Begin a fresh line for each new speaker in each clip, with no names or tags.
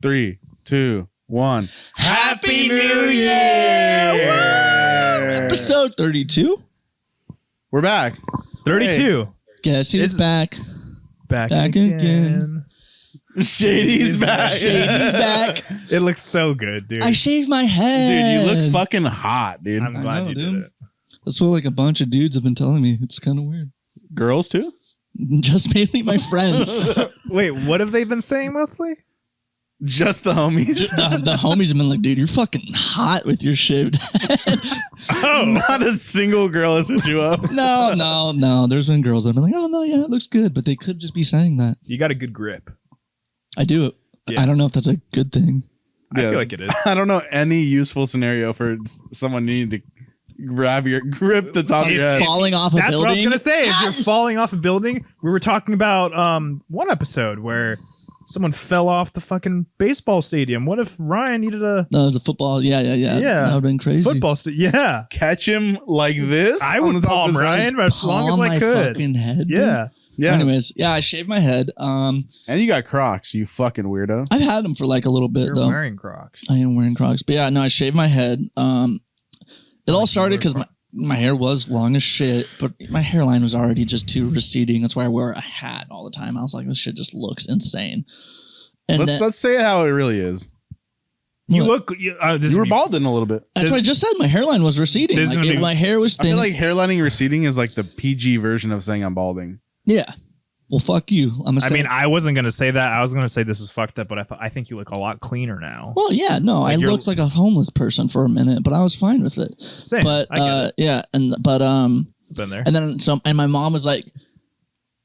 3, 2, 1.
Happy New Year!
Episode 32.
We're back.
32.
Hey.
Guess who's back?
Back
again.
Shady's back.
Shady's back.
It looks so good, dude.
I shaved my head.
Dude, you look fucking hot, dude.
I'm glad you did it.
That's what like a bunch of dudes have been telling me. It's kind of weird.
Girls too?
Just mainly my friends.
Wait, what have they been saying mostly?
Just the homies.
the homies have been like, dude, you're fucking hot with your shaved head.
Oh,
Not a single girl has hit you up.
No. There's been girls that have been like, oh, no, yeah, it looks good. But they could just be saying that.
you got a good grip.
I do.
Yeah.
I don't know if that's a good thing.
I feel like it is.
I don't know any useful scenario for someone needing to grip the top of your head.
Falling off a
That's
building.
what I was gonna say. If you're falling off a building, we were talking about one episode where someone fell off the fucking baseball stadium. What if Ryan needed a
No, it's a football. Yeah. That would have been crazy.
football stadium? Yeah,
Catch him like this?
I
on
would
the top
palm
of his head?
Ryan as long as
Palm
I
my
could.
fucking head, dude.
Yeah,
Yeah.
Anyways, yeah, I shaved my head.
And you got Crocs, you fucking weirdo.
I've had them for like a little bit
you're
though.
wearing Crocs.
I am wearing Crocs, but yeah, no, I shaved my head. It all started because my hair was long as shit, but my hairline was already just too receding. That's why I wear a hat all the time. I was like, this shit just looks insane. And
Let's say it how it really is.
You
What?
look. You
You were balding a little bit.
that's what I just said. My hairline was receding.
This is
Like,
gonna be-
my hair was
I
thin.
feel like hairlining receding is like the PG version of saying I'm balding.
Yeah. Well, fuck you.
I mean, I wasn't gonna say that. I was gonna say this is fucked up, but I think you look a lot cleaner now.
well, yeah, no,
Like
I
you're-
looked like a homeless person for a minute, but I was fine with it.
Same.
But
I get it.
yeah,
Been there.
and then and my mom was like,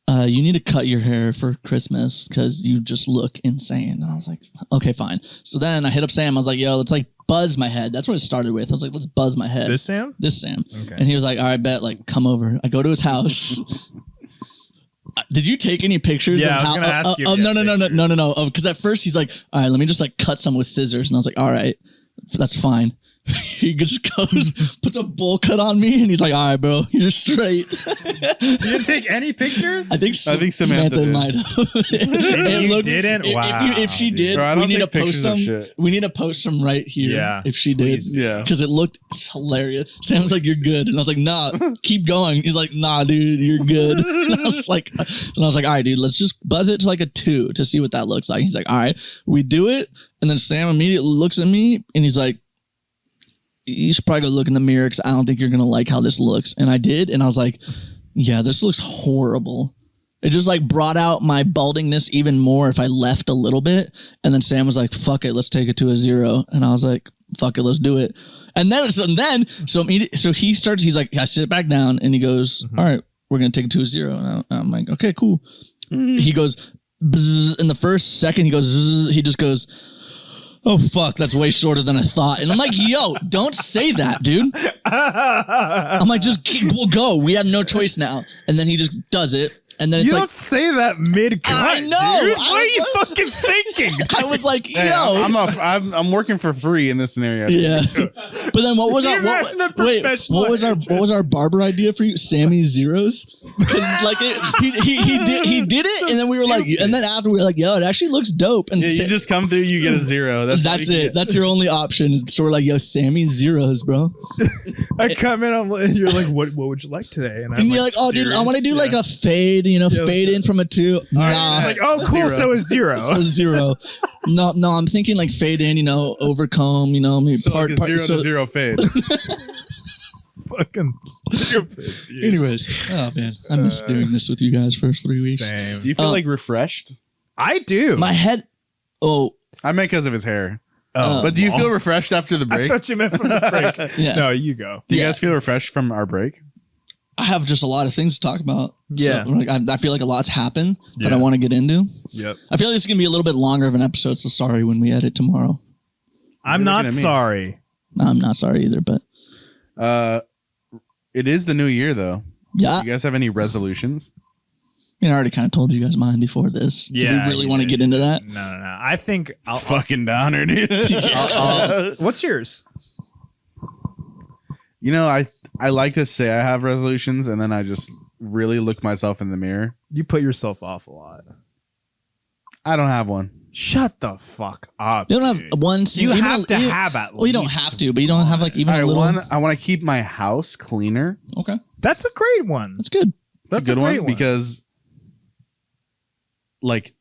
you need to cut your hair for Christmas because you just look insane. And I was like, okay, fine. So then I hit up Sam. I was like, yo, let's like buzz my head. That's what it started with. I was like, let's buzz my head.
This Sam?
This Sam.
Okay.
And he was like, all right, bet, like, come over. I go to his house. Did you take any pictures?
Yeah,
of
I was gonna ask you if
no,
you had
no. Because at first he's like, all right, let me just like cut some with scissors. And I was like, all right, that's fine. He just goes, puts a bowl cut on me, and he's like, all right, bro, you're straight.
You didn't take any pictures?
I think
Samantha did.
might have.
You didn't? Wow,
If she
dude.
did,
Bro, I
we
don't
need to
take
post
pictures of
them.
shit.
We need to post them right here.
Yeah,
If she did.
please.
Yeah.
Because it looked hilarious. Sam was like, you're good. And I was like, nah, keep going. He's like, nah, dude, you're good. And I was like, all right, dude, let's just buzz it to like a 2 to see what that looks like. He's like, all right, we do it. And then Sam immediately looks at me and he's like, you should probably go look in the mirror because I don't think you're going to like how this looks. And I did. And I was like, yeah, this looks horrible. It just like brought out my baldingness even more if I left a little bit. And then Sam was like, fuck it, let's take it to a 0. And I was like, fuck it, let's do it. And then so he starts, he's like, I sit back down and he goes, all right, we're going to take it to a 0. And I'm like, okay, cool. He goes, bzz, in the first second, he goes, zzz, he just goes, oh, fuck, that's way shorter than I thought. And I'm like, yo, don't say that, dude. I'm like, we'll go. We have no choice now. And then he just does it. And then it's
You
like,
don't say that mid-cut,
I know.
dude.
I
What are
was
you
like-
fucking thinking?
I was like, yo.
Hey, I'm working for free in this scenario.
Yeah. But then what was
Can
our
you imagine a professional
what was our barber idea for you? Sammy Zeros? 'Cause, like he did it
So
and then we were like,
stupid.
and then after we were like, yo, it actually looks dope. And
Yeah, you just come through, you get a 0. That's all
that's
you
it.
get.
That's your only option. So we're like, yo, Sammy Zeros, bro.
I come in and you're like, what would you like today? And I'm
And you're like, oh, dude, I want to do like a fade, fade in from a 2. Nah.
It's like, oh, cool.
0.
So a 0.
So 0. No, I'm thinking like fade in, overcomb, maybe
So like a 0 to 0 fade.
Fucking stupid, dude.
Anyways, oh man, I miss doing this with you guys for 3 weeks.
Same.
Do you feel like refreshed?
I do.
My head,
I meant because of his hair.
Oh,
But do you feel refreshed after the
I
break?
thought you meant from the break.
yeah.
No, you go.
Do you
Yeah.
guys feel refreshed from our break?
I have just a lot of things to talk about.
Yeah.
So, like, I feel like a lot's happened that I
Yeah.
want to get into.
Yep.
I feel like this is going to be a little bit longer of an episode, so sorry when we edit tomorrow.
I'm
You're
not
looking at me.
sorry.
No, I'm not sorry either, but
It is the new year, though.
yeah.
You guys have any resolutions?
I already kind of told you guys mine before this. Do
Yeah,
we really
you
want to
did.
get into that?
No. I think I'll.
Fucking downer, dude.
What's yours?
You know, I like to say I have resolutions, and then I just really look myself in the mirror.
You put yourself off a lot.
I don't have one.
Shut the fuck up.
You don't
dude.
have one.
You have to have at least.
Well, you don't have to, but you don't have like even
All right,
a little.
one, I want to keep my house cleaner.
Okay,
That's a great one.
that's good.
That's a good one because, like,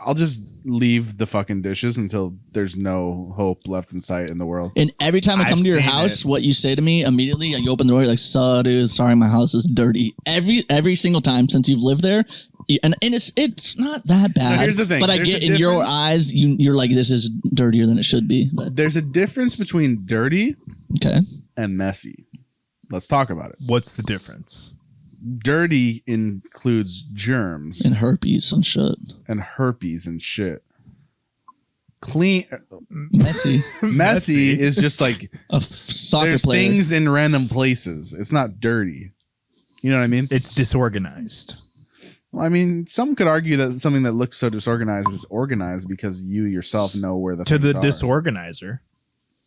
I'll just leave the fucking dishes until there's no hope left in sight in the world.
And every time I come
I've
to your
seen
house,
it.
what you say to me immediately, you open the door, you're like, "So, dude, sorry, my house is dirty." Every single time since you've lived there, and it's not that bad.
Now, here's the thing.
But I
There's
get
a
in your
difference.
eyes, you're like, "This is dirtier than it should be." But
There's a difference between dirty
okay,
and messy. Let's talk about it.
What's the difference?
Dirty includes germs
and herpes and shit,
and herpes and shit. Clean,
messy,
messy is just like
soccer
there's
player.
things in random places. It's not dirty. You know what I mean?
It's disorganized.
Well, I mean, some could argue that something that looks so disorganized is organized because you yourself know where the
To the
things are.
disorganizer.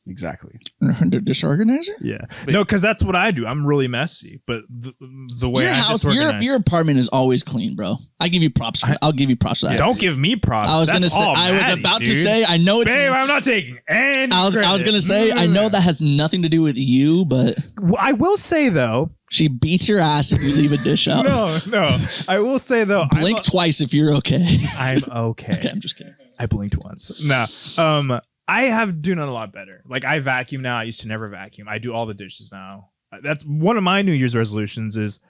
Exactly.
The disorganizer.
Yeah. No, because that's what I do. I'm really messy, but the way
Your
I
house,
disorganize.
your apartment is always clean, bro. I give you props. I'll give you props for that.
Don't give me props.
I was
That's
gonna say.
all
I was
Maddie,
about to
dude.
say. I know it's.
Babe, I'm not taking any
I was
credit.
gonna say. I know that has nothing to do with you, but
I will say, though.
she beats your ass if you leave a dish out.
No. I will say, though.
Blink twice if you're okay.
I'm okay.
Okay, I'm just kidding.
I blinked once. No. I have doing it a lot better. Like, I vacuum now. I used to never vacuum. I do all the dishes now. That's one of my New Year's resolutions is,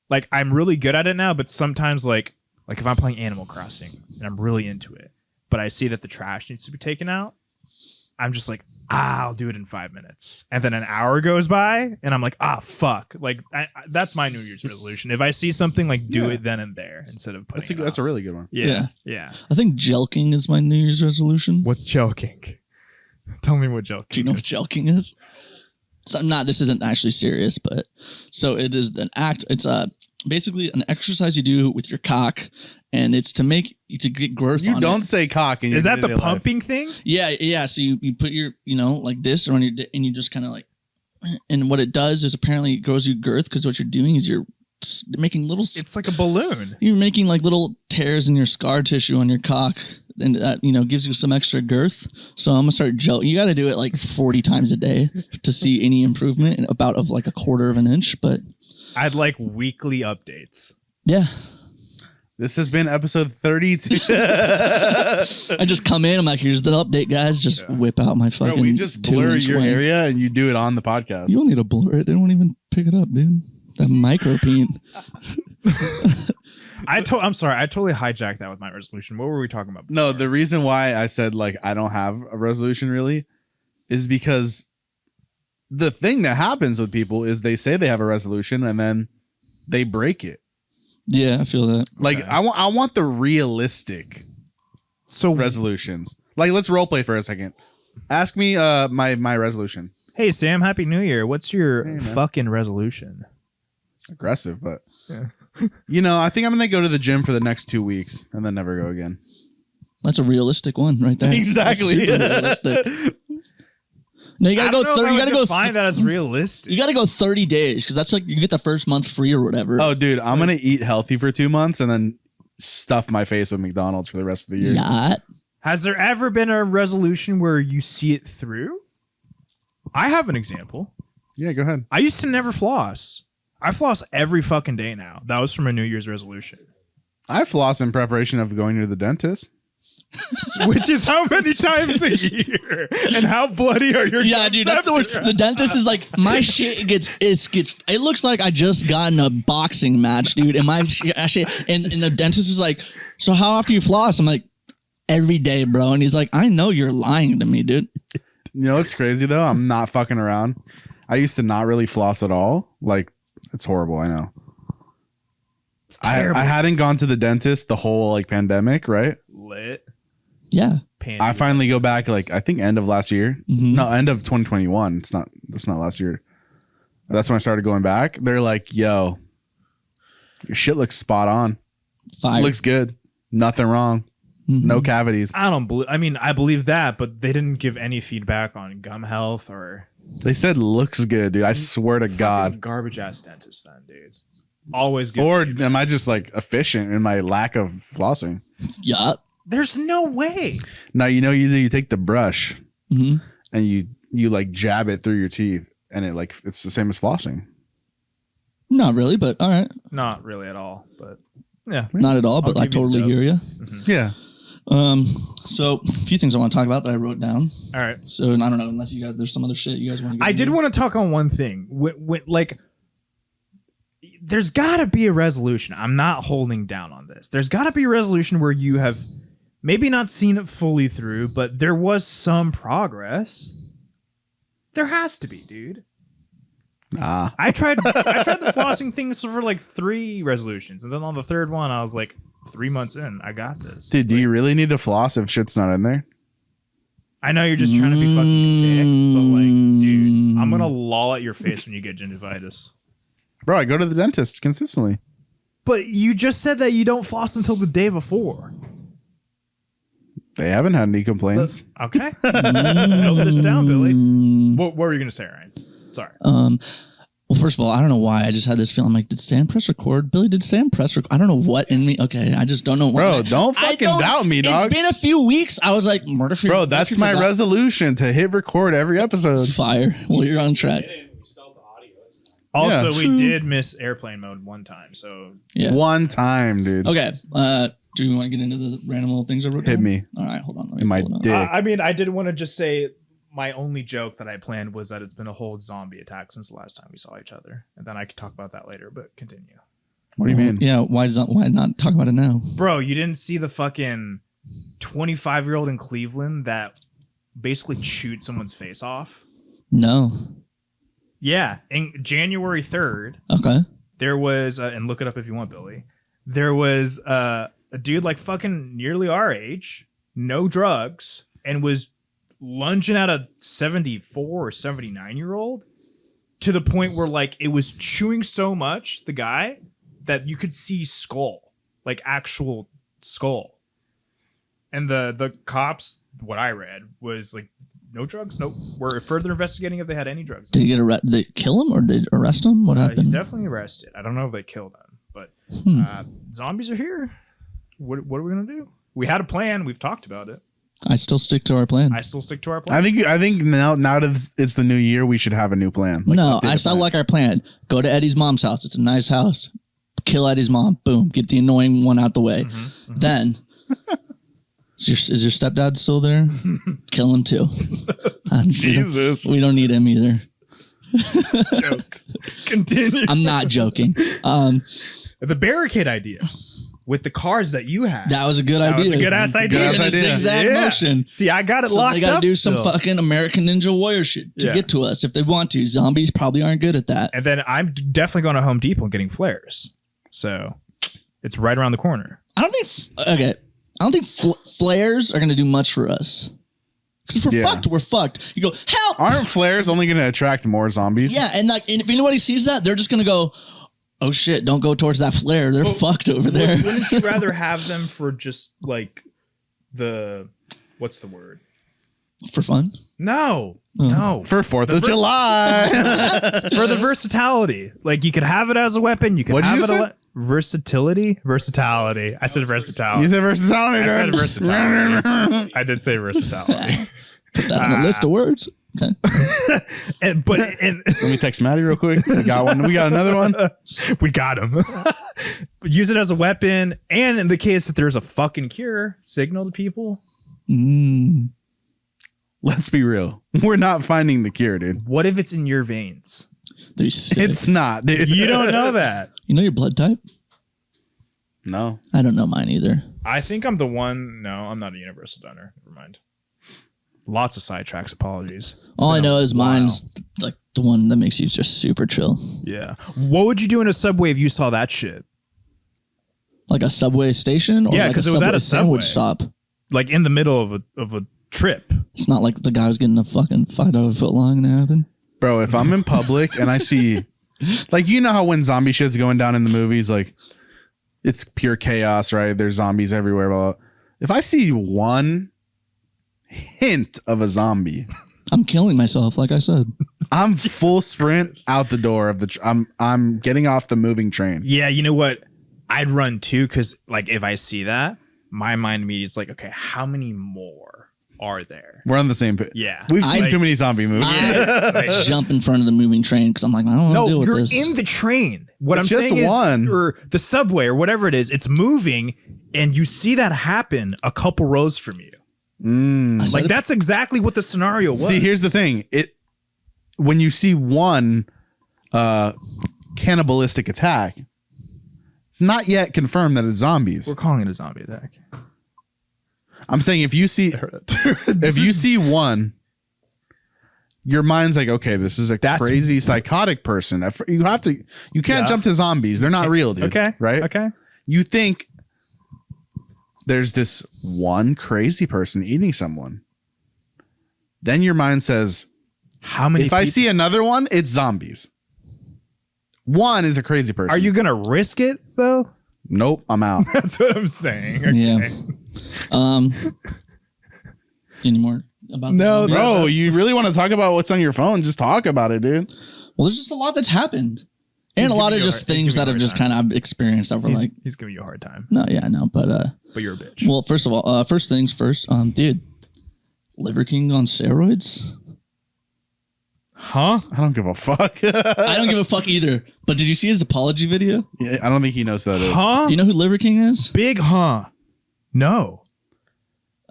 like, I'm really good at it now, but sometimes, like if I'm playing Animal Crossing and I'm really into it, but I see that the trash needs to be taken out, I'm just like, I'll do it in 5 minutes. And then an hour goes by and I'm like, fuck. Like, that's my New Year's resolution. If I see something, like, do it then and there instead of putting
That's a really good one.
Yeah.
I think jelking is my New Year's resolution.
What's joking? Tell me what joking
Do you know what
is.
jelking is? So this isn't actually serious, but so it is an act. It's basically an exercise you do with your cock, and it's to get growth.
You
on
don't
it.
say cock. In your
Is that the
day-to-day life.
pumping thing?
Yeah. So you put your like this around your and you just kind of like, and what it does is apparently it grows you girth because what you're doing is you're making little.
It's like a balloon.
You're making like little tears in your scar tissue on your cock, and that gives you some extra girth. So I'm gonna start You got to do it like 40 times a day to see any improvement in about of like a quarter of an inch. But
I'd like weekly updates.
yeah,
This has been episode 32.
I just come in. I'm like, here's the update, guys. Just whip out my fucking.
Bro, we just blur
2-inch
your
wing.
area and you do it on the podcast.
You don't need to blur it. They don't even pick it up, dude. That micro peen.
I'm sorry. I totally hijacked that with my resolution. What were we talking about?
No,
before?
the reason why I said like I don't have a resolution really is because the thing that happens with people is they say they have a resolution and then they break it.
Yeah, I feel that.
Like
Okay.
I want the realistic resolutions. Like let's role play for a second. Ask me my resolution.
Hey Sam, Happy New Year. What's your
Hey, man.
fucking resolution?
Aggressive, but
Yeah.
I think I'm gonna go to the gym for the next 2 weeks and then never go again.
That's a realistic one right there.
Exactly.
That's super realistic. No, you gotta go. You gotta go.
Find that as realistic.
You gotta go 30 days because that's like you get the first month free or whatever.
Oh, dude, I'm gonna eat healthy for 2 months and then stuff my face with McDonald's for the rest of the year.
Yeah.
Has there ever been a resolution where you see it through? I have an example.
Yeah, go ahead.
I used to never floss. I floss every fucking day now. That was from a New Year's resolution.
I floss in preparation of going to the dentist.
Which is how many times a year? And how bloody are your
Yeah,
gums
dude, that's the worst.
after?
The dentist is like, my shit gets. It looks like I just got in a boxing match, dude. And my shit, and the dentist is like, so how often you floss? I'm like, every day, bro. And he's like, I know you're lying to me, dude.
You know what's crazy though? I'm not fucking around. I used to not really floss at all. Like, it's horrible. I know.
It's
I
terrible.
hadn't gone to the dentist the whole like pandemic, right?
Lit.
Yeah.
Panty.
I finally go back like I think end of last year.
Mhm.
No, end of 2021. It's not last year. That's when I started going back. They're like, yo, your shit looks spot on.
Fire.
Looks good. Nothing wrong.
Mhm.
No cavities.
I don't believe. I mean, I believe that, but they didn't give any feedback on gum health or
They said looks good, dude. I swear to God.
garbage ass dentist. Then, dude, always good.
Or
feedback.
am I just like efficient in my lack of flossing?
Yeah.
There's no way.
Now you take the brush
Mm-hmm.
and you like jab it through your teeth, and it's the same as flossing.
Not really, but all right.
Not really at all, but yeah.
Not at all, but
I'll
I
give you
totally
the
hear you.
Yeah.
So a few things I want to talk about that I wrote down.
All right.
So I don't know, unless you guys, there's some other shit you guys want to.
I did want to talk on one thing. Like, there's got to be a resolution. I'm not holding down on this. There's got to be a resolution where you have maybe not seen it fully through, but there was some progress. There has to be, dude.
Nah.
I tried the flossing things for like 3 resolutions, and then on the 3rd one, I was like, 3 months in, I got this.
Dude, do you really need to floss if shit's not in there?
I know you're just trying to be fucking sick, but like, dude, I'm gonna loll at your face when you get gingivitis.
Bro, I go to the dentist consistently.
But you just said that you don't floss until the day before.
They haven't had any complaints.
Okay. Note this down, Billy. What were you gonna say, Ryan? Sorry.
Well, first of all, I don't know why. I just had this feeling. I'm like, did Sam press record? Billy, did Sam press record? I don't know what in me. Okay, I just don't know why.
Bro, don't fucking doubt me, dog.
It's been a few weeks. I was like,
Bro, that's my resolution, to hit record every episode.
Fire. Well, you're on track.
Also,
Yeah,
we did miss airplane mode one time, so
Yeah.
One time, dude.
Okay. Do you want to get into the random little things I wrote down?
Hit me.
All right, hold on. Let me
In my
pull it up.
dick.
I mean, I did want to just say my only joke that I planned was that it's been a whole zombie attack since the last time we saw each other, and then I could talk about that later. But continue,
What do you mean?
Yeah. Why not talk about it now?
bro. You didn't see the fucking 25-year-old in Cleveland that basically chewed someone's face off?
No.
Yeah, in January 3rd,
Okay.
there was, and look it up if you want, Billy. There was a dude like fucking nearly our age, no drugs, and was lunging at a 74 or 79-year-old to the point where like it was chewing so much, the guy, that you could see skull, like actual skull. And the cops, what I read was like, no drugs, nope. We're further investigating if they had any drugs.
Did he get arrested? Did they kill him or did they arrest him? What happened?
He's definitely arrested. I don't know if they killed him, but zombies are here. What are we gonna do? We had a plan. We've talked about it.
I still stick to our plan.
I still stick to our plan.
I think now that it's the new year, we should have a new plan.
No,
updated
I still
plan.
like our plan. Go to Eddie's mom's house. It's a nice house. Kill Eddie's mom. Boom. Get the annoying one out the way. Then, is your stepdad still there? Kill him too.
Jesus.
We don't need him either.
Jokes. Continue.
I'm not joking.
The barricade idea with the cars that you had.
That was a good
That
idea.
was a good ass idea.
In a
idea.
zigzag
Yeah.
motion.
See, I got it
So
locked
they got
up.
to do some
still.
fucking American Ninja Warrior shit to
Yeah.
get to us if they want to. Zombies probably aren't good at that.
And then I'm definitely going to Home Depot and getting flares. So it's right around the corner.
I don't think flares are going to do much for us. Because if we're
Yeah.
fucked, we're fucked. You go, help!
Aren't flares only going to attract more zombies?
Yeah, and if anybody sees that, they're just going to go, oh shit, don't go towards that flare. They're fucked over there.
Wouldn't you rather have them for just like what's the word?
For fun?
No. No.
For 4th of July.
For the versatility. Like you could have it as a weapon. You could
What'd
have
you
it
say?
Versatility? Versatility. I said versatility.
You said versatility.
I said
dude.
versatility. I did say versatility.
Put that on a list of words. Okay.
Let me text Maddie real quick. We got one. We got another one.
We got him. But use it as a weapon, and in the case that there's a fucking cure, signal to people.
Let's be real. We're not finding the cure, dude.
What if it's in your veins?
They're sick.
It's not, dude.
You don't know that.
You know your blood type?
No.
I don't know mine either.
I think I'm the one. No, I'm not a universal donor. Never mind. Lots of sidetracks. Apologies.
All I know is mine's like the one that makes you just super chill.
Yeah. What would you do in a subway if you saw that shit?
Like a subway station? Or
Yeah,
like
'cause it was at a
sandwich
Subway.
stop.
Like in the middle of a trip.
It's not like the guy was getting a fucking $5 foot long and it happened.
Bro, if I'm in public and I see, like, you know how when zombie shit's going down in the movies, like, it's pure chaos, right? There's zombies everywhere. Blah, blah. If I see one hint of a zombie,
I'm killing myself, like I said.
I'm full sprint out the door of the. I'm getting off the moving train.
Yeah, you know what? I'd run too, because like if I see that, my mind immediately is like, okay, how many more are there?
We're on the same page.
Yeah.
We've seen too many zombie movies.
I jump in front of the moving train because I'm like, I don't want to deal with
you're
this.
in the train. What
It's
I'm
just
saying
one.
is, or the subway or whatever it is, it's moving, and you see that happen a couple rows from you.
I said
Like
it-
that's exactly what the scenario was.
See, here's the thing. When you see one cannibalistic attack, not yet confirmed that it's zombies.
We're calling it a zombie attack.
I'm saying if you see one, your mind's like, okay, this is a crazy psychotic person. You can't jump to zombies. They're not real, dude.
Okay.
Right?
Okay.
You think there's this one crazy person eating someone. Then your mind says,
How many
if I see another one, it's zombies. One is a crazy person.
Are you gonna risk it though?
Nope, I'm out.
That's what I'm saying. Okay.
Yeah. Any more about
No,
the zombie?
Bro, you really want to talk about what's on your phone? Just talk about it, dude.
Well, there's just a lot that's happened. And
He's
a lot
giving
of
you a
just
hard- he's
things
giving
that
you
I've
a
just
hard
kind of experienced that were like,
He's giving you a hard time,
no, yeah, I know. But
but you're a bitch.
well, first of all, first things first, dude, Liver King on steroids?
Huh?
I don't give a fuck.
I don't give a fuck either. But did you see his apology video?
Yeah, I don't think he knows who that is.
Huh?
Do you know who Liver King is?
Big huh? No.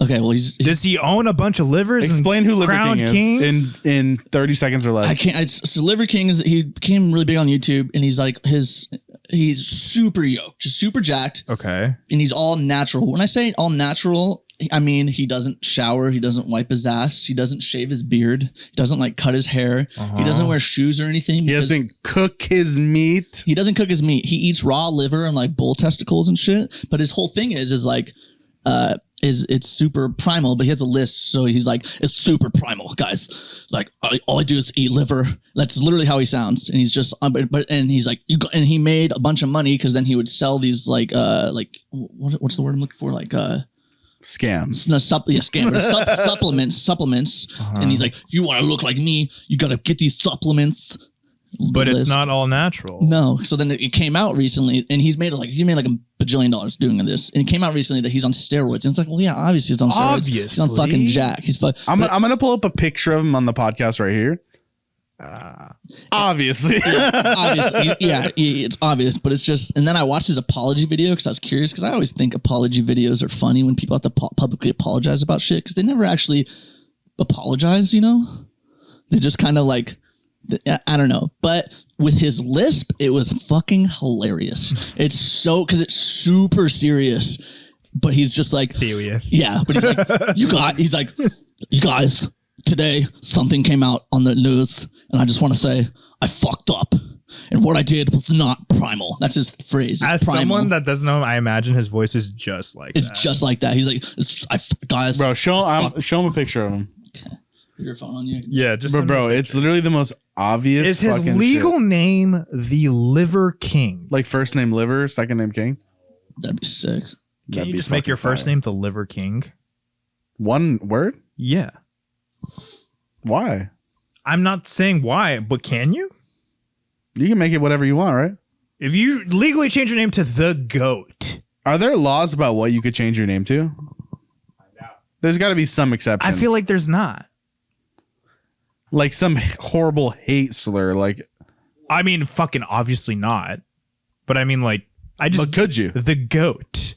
Okay, well, he's
Does he own a bunch of livers? and
Explain who Liver
Crowned
King is in 30 seconds or less.
I can't. So Liver King he became really big on YouTube, and he's like he's super yoked, just super jacked,
Okay.
and he's all natural. When I say all natural, I mean he doesn't shower, he doesn't wipe his ass, he doesn't shave his beard, he doesn't like cut his hair, he doesn't wear shoes or anything.
He
because
doesn't cook his meat.
He doesn't cook his meat. He eats raw liver and like bull testicles and shit. But his whole thing is like, it's super primal. But he has a list, so he's like, it's super primal, guys. Like all I do is eat liver. That's literally how he sounds. And he's just, and he's like, and he made a bunch of money because then he would sell these like what's the word I'm looking for? Like
Scams.
no, supplements. And he's like, if you want to look like me, you got to get these supplements.
But it's
List.
not all natural.
No. So then it came out recently, and he made like $1 bajillion doing this. And it came out recently that he's on steroids. And it's like, well, yeah, obviously he's on steroids. He's on
Obviously.
fucking jack. He's
I'm gonna pull up a picture of him on the podcast right here. Obviously.
obviously, yeah, it's obvious. But it's just, and then I watched his apology video because I was curious, because I always think apology videos are funny when people have to publicly apologize about shit, because they never actually apologize. You know, they just kind of like. I don't know, but with his lisp, it was fucking hilarious. It's so, because it's super serious, but he's just like, yeah, but he's like, you guys, today something came out on the news, and I just want to say I fucked up, and what I did was not primal. That's his phrase.
As
primal.
someone that doesn't know, I imagine his voice is just like
It's
that.
just like that. He's like, guys,
Bro, show him a picture of him.
Okay. Your phone on you.
Yeah, just
Bro, it's literally the most obvious.
Is his
fucking
legal
shit.
name the Liver King?
Like first name Liver, second name King?
That'd be sick.
Can
That'd
you
be
just make your
fucking
first
fire.
name the Liver King?
One word?
Yeah.
Why?
I'm not saying why, but can you?
You can make it whatever you want, right?
If you legally change your name to the Goat,
Are there laws about what you could change your name to? There's got to be some exceptions.
I feel like there's not.
like some horrible hate slur. Like,
I mean, fucking obviously not. But I mean, like,
but could you?
the Goat,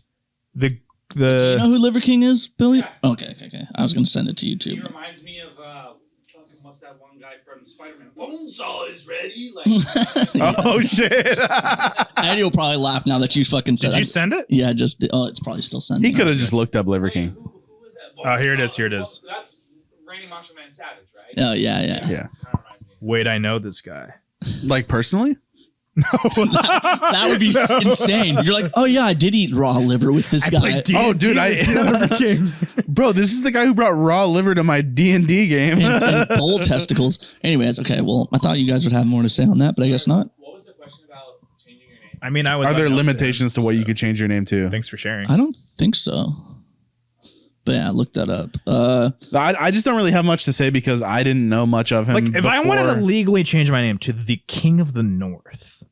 Do you know who Liver King is, Billy? Yeah. Okay. I was gonna send it to you too.
He reminds me of fucking what's that one guy from Spider-Man? Bonesaw is ready. Like,
Oh shit!
Eddie will probably laugh now that you fucking said.
Did you send it?
Yeah, just it's probably still sending.
He could have just looked up Liver King.
who was that?
Oh, here it is, here it is.
That's Randy Macho Man Savage, right?
Oh yeah.
Yeah,
Kinda reminds me.
Wait, I know this guy.
like personally.
That would be insane. You're like, oh yeah, I did eat raw liver with this guy.
Oh, dude, bro, this is the guy who brought raw liver to my D&D game.
and bull testicles. Anyways, okay. Well, I thought you guys would have more to say on that, but I guess not.
What was the question about changing your name?
I mean, I was.
Are there
unknown to
limitations to what you could change your name to?
Thanks for sharing.
I don't think so. But yeah, look that up.
I just don't really have much to say because I didn't know much of him.
Like, if I wanted to
before.
legally change my name to the King of the North,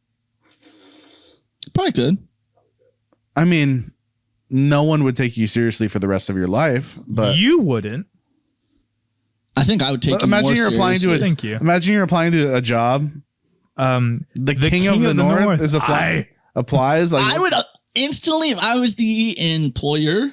Probably could.
I mean, no one would take you seriously for the rest of your life. But
You wouldn't.
I think I would take.
imagine you're applying to
Thank you.
Imagine you're applying to a job. The king of the North is applies. Like
I would instantly, if I was the employer,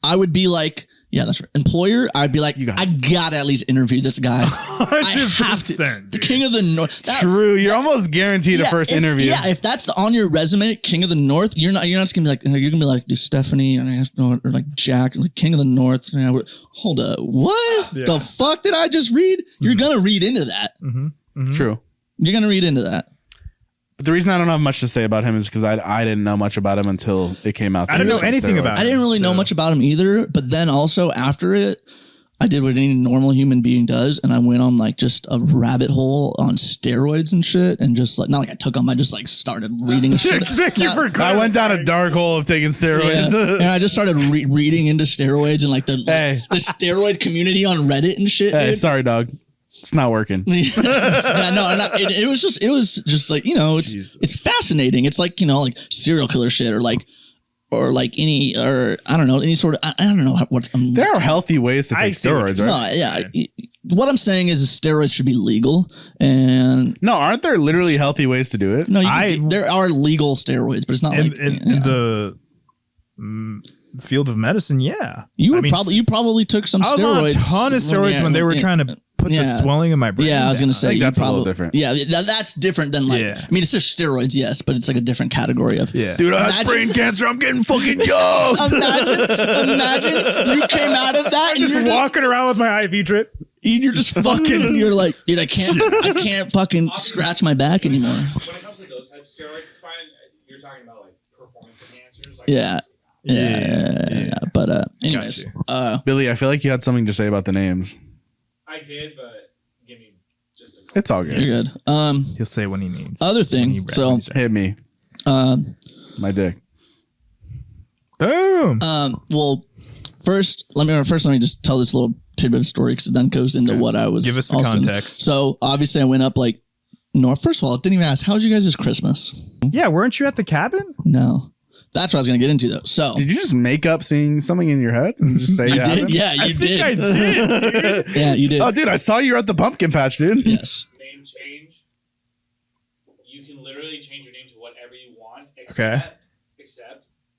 I would be like, yeah, that's right. Employer, I'd be like, I gotta at least interview this guy. I have to.
100%,
The king of the North.
True, you're almost guaranteed a first interview.
Yeah, if that's on your resume, king of the North, you're not just gonna be like, you're gonna be like, Stephanie, and I have to, or like Jack, like king of the North. Hold up, what the fuck did I just read? You're gonna read into that.
True.
You're gonna read into that.
But the reason I don't have much to say about him is because I didn't know much about him until it came out.
I didn't know anything about him.
I didn't really know much about him either. But then also after it, I did what any normal human being does, and I went on like just a rabbit hole on steroids and shit, and just like not like I took them, I just like started reading shit.
Thank you for
I went down a dark hole of taking steroids.
Yeah. And I just started reading into steroids and like the steroid community on Reddit and shit.
Hey,
dude.
sorry, dog. It's not working.
Yeah, no, it was just like, you know, it's fascinating. It's like, you know, like serial killer shit or like any, or I don't know, any sort of, I don't know what.
There are healthy ways to take steroids, right?
No, yeah. What I'm saying is steroids should be legal, and
no, aren't there literally healthy ways to do it?
no, there are legal steroids, but it's not
in
like
the field of medicine. Yeah,
you probably took some
I was
steroids.
on a ton of steroids when they were trying to put the swelling in my brain.
Yeah, I was gonna say
that's a little different.
Yeah, that's different than like.
Yeah.
I mean, it's just steroids, yes, but it's like a different category of.
Yeah.
Dude, I had brain cancer. I'm getting fucking young.
Imagine you came out of that and
Just
you're
walking around with my IV drip.
you're just fucking. You're like, dude, I can't fucking scratch my back anymore.
When it comes to those types of steroids, it's fine. You're talking about like performance enhancers. Like
Yeah. But anyways,
Billy, I feel like you had something to say about the names.
I did, but give me just a
It's all good.
you're good.
He'll say when he needs.
Other thing, so
Hit me. My dick.
Boom.
well, first let me just tell this little tidbit of story because it then goes into what I was.
Give us the context.
So obviously, I went up like north. First of all, I didn't even ask how was you guys' Christmas.
Yeah, weren't you at the cabin?
No, that's what I was gonna get into though. So
Did you just make up seeing something in your head and just say
I
it
did.
happened?
Yeah, you
I
did.
think I did. Dude.
Yeah, you did.
Oh, dude, I saw you at the pumpkin patch, dude.
Yes.
name change. You can literally change your name to whatever you want, except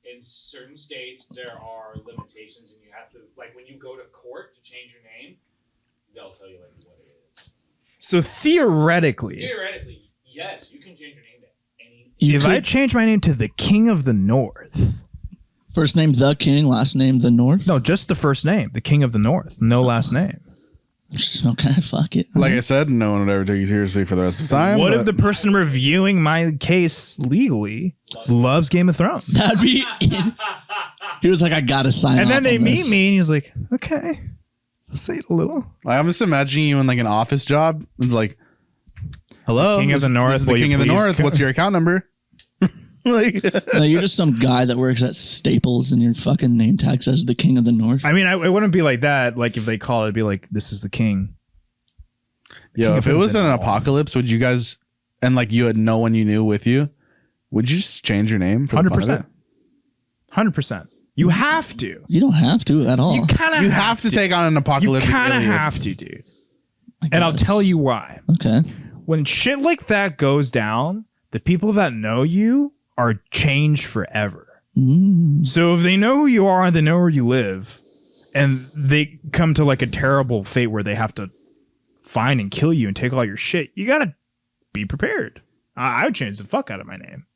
in certain states there are limitations, and you have to like when you go to court to change your name, they'll tell you like what it is.
So theoretically,
Yes, you can change your name to any.
if I change my name to the King of the North,
First name the King, last name the North.
no, just the first name, the King of the North, no last name.
Okay, fuck it.
Like I said, no one would ever take you seriously for the rest of the time.
What
but
if the person reviewing my case legally loves Game of Thrones?
That'd be. He was like, I gotta sign.
And then
off
they
on
meet
this.
me, and he's like, okay, say it a little.
Like, I'm just imagining you in like an office job. And like, hello,
King of the North,
This is the
will you
King of the
please
North.
come-
What's your account number? Like,
No, you're just some guy that works at Staples, and your fucking name tag says the King of the North.
I mean, it wouldn't be like that. Like if they call it, it'd be like, this is the king.
yo,
King
if
of
it was
the
an
North.
apocalypse, would you guys, and like you had no one you knew with you, would you just change your name?
100%. 100%. You have to.
You don't have to at all.
You kind of
You have to take on an
You
apocalyptic
kind of
alias.
have to, dude.
I
And I'll
guess.
tell you why.
Okay.
When shit like that goes down, the people that know you are changed forever. So if they know who you are and they know where you live, and they come to like a terrible fate where they have to find and kill you and take all your shit, you gotta be prepared. I would change the fuck out of my name.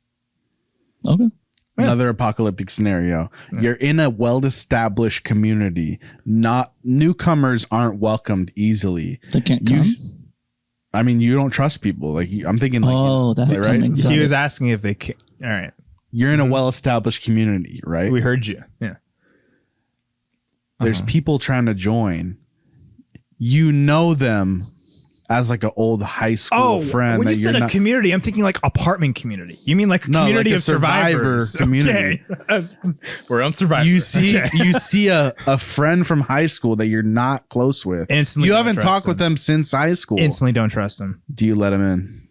Okay.
Another apocalyptic scenario. You're in a well-established community. Not newcomers aren't welcomed easily.
They can't
You,
come.
I mean, you don't trust people. Like I'm thinking, like
Oh, that's
right?
coming. Got
He
it.
was asking if they can. All right,
You're in a well-established community, right?
we heard you. Yeah.
There's people trying to join. You know them as like an old high school friend.
when
that
you said
you're
a
not,
community, I'm thinking like apartment community. You mean like a
No,
community
like a
of survivors?
survivor community.
Okay. We're on Survivor.
you see
Okay.
you see a friend from high school that you're not close with.
Instantly
You
don't
haven't
trust
talked with them since high school.
Instantly don't trust them.
Do you let them in?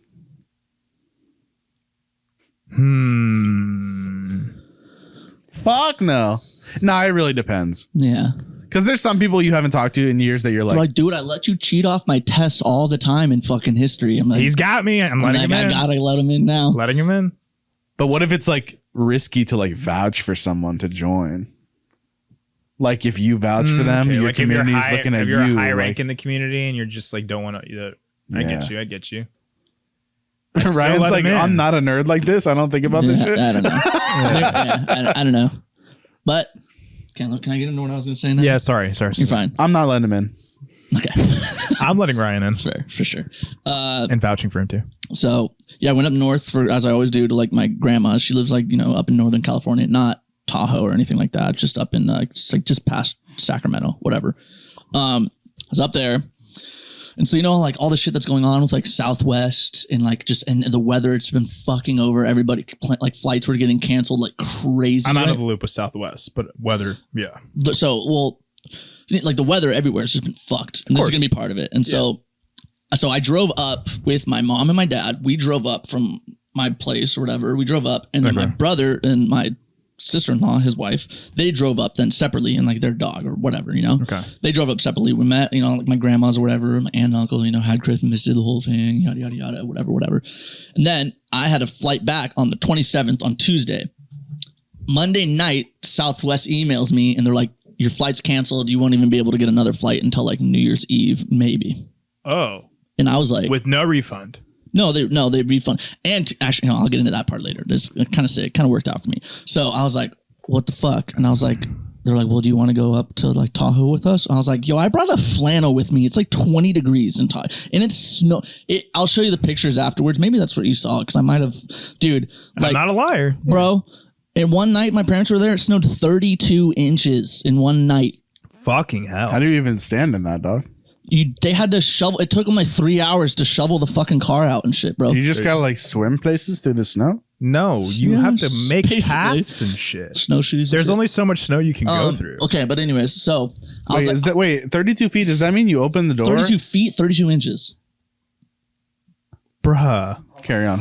Fuck no. No, it really depends.
Yeah.
Because there's some people you haven't talked to in years that you're
They're
like,
like, dude, I let you cheat off my tests all the time in fucking history. I'm like,
He's got me. I'm letting him in.
I gotta let him in now.
Letting him in.
but what if it's like risky to like vouch for someone to join? Like if you vouch for them,
Okay,
your
like if you're
community's
high,
looking at
if
you.
you're a high
like,
rank in the community and you're just like don't want to. I get you. I get you. I'd still
Ryan's
let
like,
him in.
I'm not a nerd like this. I don't think about this shit.
I don't know. I don't know. But can I get into what I was going to say now?
Yeah, sorry.
You're fine.
I'm not letting him in.
Okay.
I'm letting Ryan in
for sure.
and vouching for him too.
So yeah, I went up north for, as I always do, to like my grandma. She lives like, up in Northern California, not Tahoe or anything like that. Just up in just past Sacramento, whatever. I was up there. And so, like all the shit that's going on with like Southwest and like and the weather, it's been fucking over everybody. Like flights were getting canceled like crazy.
I'm out
right?
of the loop with Southwest, but weather, yeah.
So, like the weather everywhere has just been fucked. And this is going to be part of it. And so I drove up with my mom and my dad. We drove up from my place or whatever. We drove up and then my brother and my sister-in-law, his wife, they drove up then separately in like their dog or whatever,
Okay.
They drove up separately. We met, like my grandma's or whatever, my aunt and uncle, had Christmas, did the whole thing, yada, yada, yada, whatever. And then I had a flight back on the 27th on Tuesday. Monday night, Southwest emails me and they're like, your flight's canceled. You won't even be able to get another flight until like New Year's Eve, maybe.
Oh.
And I was like,
with no refund.
No, they refund. And actually, I'll get into that part later. This kind of sick. Kind of worked out for me. So I was like, what the fuck? And I was like, they're like, well, do you want to go up to like Tahoe with us? I was like, yo, I brought a flannel with me. It's like 20 degrees in Tahoe. And it's snow. I'll show you the pictures afterwards. Maybe that's what you saw because I might have, dude. Like,
I'm not a liar.
Bro. And one night my parents were there. It snowed 32 inches in one night.
Fucking hell.
How do you even stand in that, dog?
They had to shovel. It took them like 3 hours to shovel the fucking car out and shit, bro.
You just gotta like swim places through the snow?
No, you have to make
basically.
paths and shit.
Snowshoes.
There's only so much snow you can go through.
Okay, but anyways, so I was
Wait, 32 feet? Does that mean you open the door?
32 feet, 32 inches.
Bruh.
Carry on.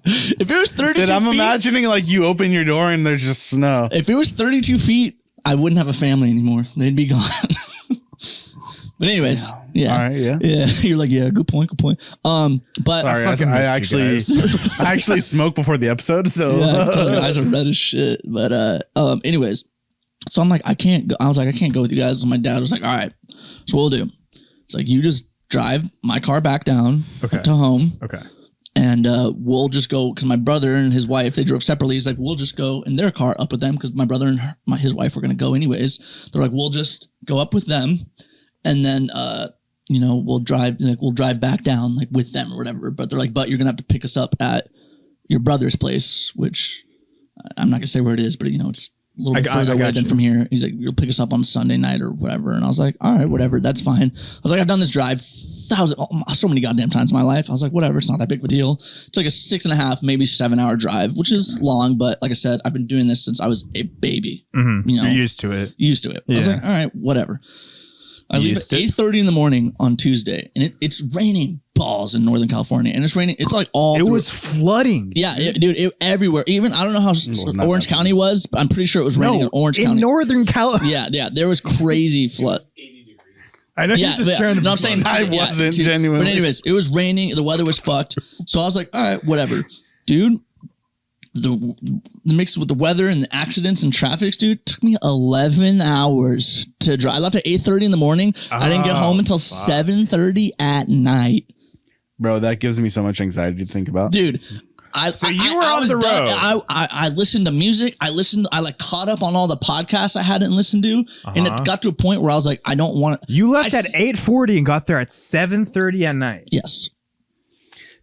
If it was 32
Dude, I'm
feet,
imagining like you open your door and there's just snow.
if it was 32 feet, I wouldn't have a family anymore. They'd be gone. But anyways, yeah.
All right, yeah.
Yeah, you're like, yeah, good point. But
Sorry,
fucking
I
missed you
actually I actually smoked before the episode, so
yeah, I told you guys are red as shit. But anyways, so I'm like, I can't go. I was like, I can't go with you guys. And my dad was like, all right, so what we'll do. It's like, you just drive my car back down to home.
Okay.
And we'll just go, because my brother and his wife, they drove separately. He's like, we'll just go in their car up with them, because my brother and his wife were going to go anyways. They're like, we'll just go up with them, and then we'll drive back down like with them or whatever. But they're like, but you're gonna have to pick us up at your brother's place, which I'm not gonna say where it is, but it's a little bit further away than from here. He's like, you'll pick us up on Sunday night or whatever. And I was like, all right, whatever, that's fine. I was like, I've done this drive so many goddamn times in my life. I was like, whatever, it's not that big of a deal. It's like a 6.5, maybe 7 hour drive, which is long, but like I said, I've been doing this since I was a baby.
Mm-hmm. You're used to it. I was like, all right, whatever. I leave at 8:30 in the morning on Tuesday, and it's raining balls in Northern California, and it's raining. It's like all. It was flooding.
Yeah, dude, everywhere. Even I don't know how Orange County was, but I'm pretty sure it was raining in Orange County.
Northern California.
Yeah, there was crazy flood.
80 degrees.
I know you're just trying to.
No, I'm saying
I wasn't genuinely.
But anyways, it was raining. The weather was fucked. So I was like, all right, whatever, dude. The mix with the weather and the accidents and traffic, dude, took me 11 hours to drive. I left at 8:30 in the morning. I didn't get home until 7:30 at night.
Bro, that gives me so much anxiety to think about.
Dude,
you were on the road.
I listened to music. I caught up on all the podcasts I hadn't listened to. And it got to a point where I was like, I don't want to.
You left at 8:40 and got there at 7:30 at night.
Yes.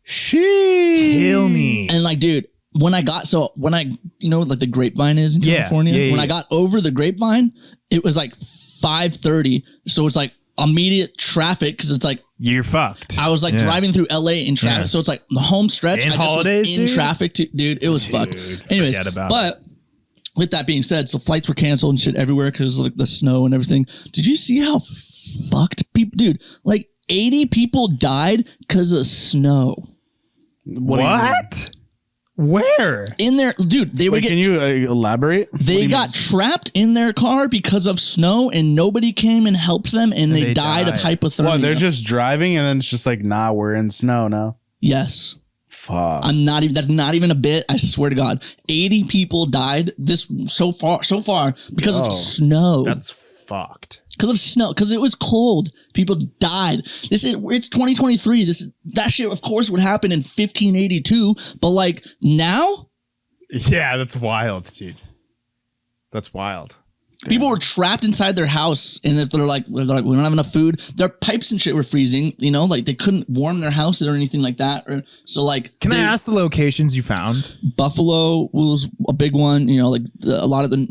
Kill me.
And like, dude, when I like the Grapevine is in California. When I got over the Grapevine, it was like 5:30. So it's like immediate traffic, because it's like
you're fucked.
I was like driving through LA in traffic. So it's like the home stretch.
In
I just
holidays,
was in traffic too, dude. It was fucked. Anyways, but with that being said, so flights were canceled and shit everywhere because of like the snow and everything. Did you see how fucked people, dude? Like 80 people died because of snow.
What? Where?
In there, dude, they would
Wait,
get.
can you elaborate?
They got trapped in their car because of snow, and nobody came and helped them, and they died of hypothermia.
Well, they're just driving, and then it's just like, nah, we're in snow now.
Yes.
Fuck.
I'm not even. That's not even a bit. I swear to God, 80 people died this so far because of snow.
That's fucked.
Because of snow. Because it was cold. People died. It's 2023. That shit, of course, would happen in 1582. But like now,
Yeah, that's wild, dude. That's wild.
people were trapped inside their house, and if they're like, we don't have enough food. Their pipes and shit were freezing. You know, like they couldn't warm their house or anything like that. Or so like.
Can I ask the locations you found?
Buffalo was a big one. You know, like a lot of the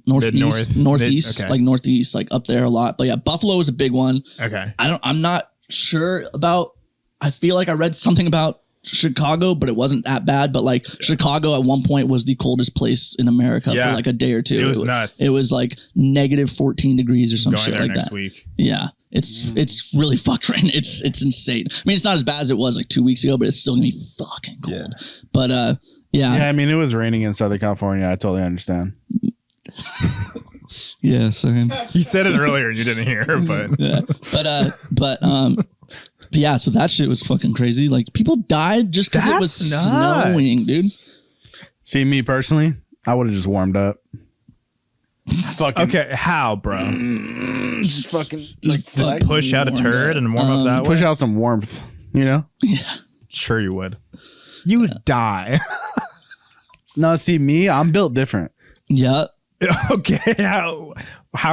northeast,
okay.
like northeast, like up there a lot. But yeah, Buffalo was a big one.
Okay.
I'm not sure about. I feel like I read something about Chicago, but it wasn't that bad. But like Chicago at one point was the coldest place in America for like a day or two.
It was nuts.
It was like negative 14 degrees or some
Going
shit
there
like
next
that.
week.
Yeah. It's really fucked right now. It's insane. I mean, it's not as bad as it was like 2 weeks ago, but it's still gonna be fucking cold.
Yeah.
But
Yeah, I mean, it was raining in Southern California. I totally understand.
yeah, same.
You said it earlier and you didn't hear, but
Yeah. But yeah, so that shit was fucking crazy. Like people died just because it was
That's
snowing, dude.
See, me personally, I would have just warmed up. Just fucking,
okay, how, bro?
just fucking
Just push out a turd and warm up that way?
push out some warmth, you know?
Yeah.
Sure you would. You would die.
No, see, me, I'm built different.
Yeah.
Okay, how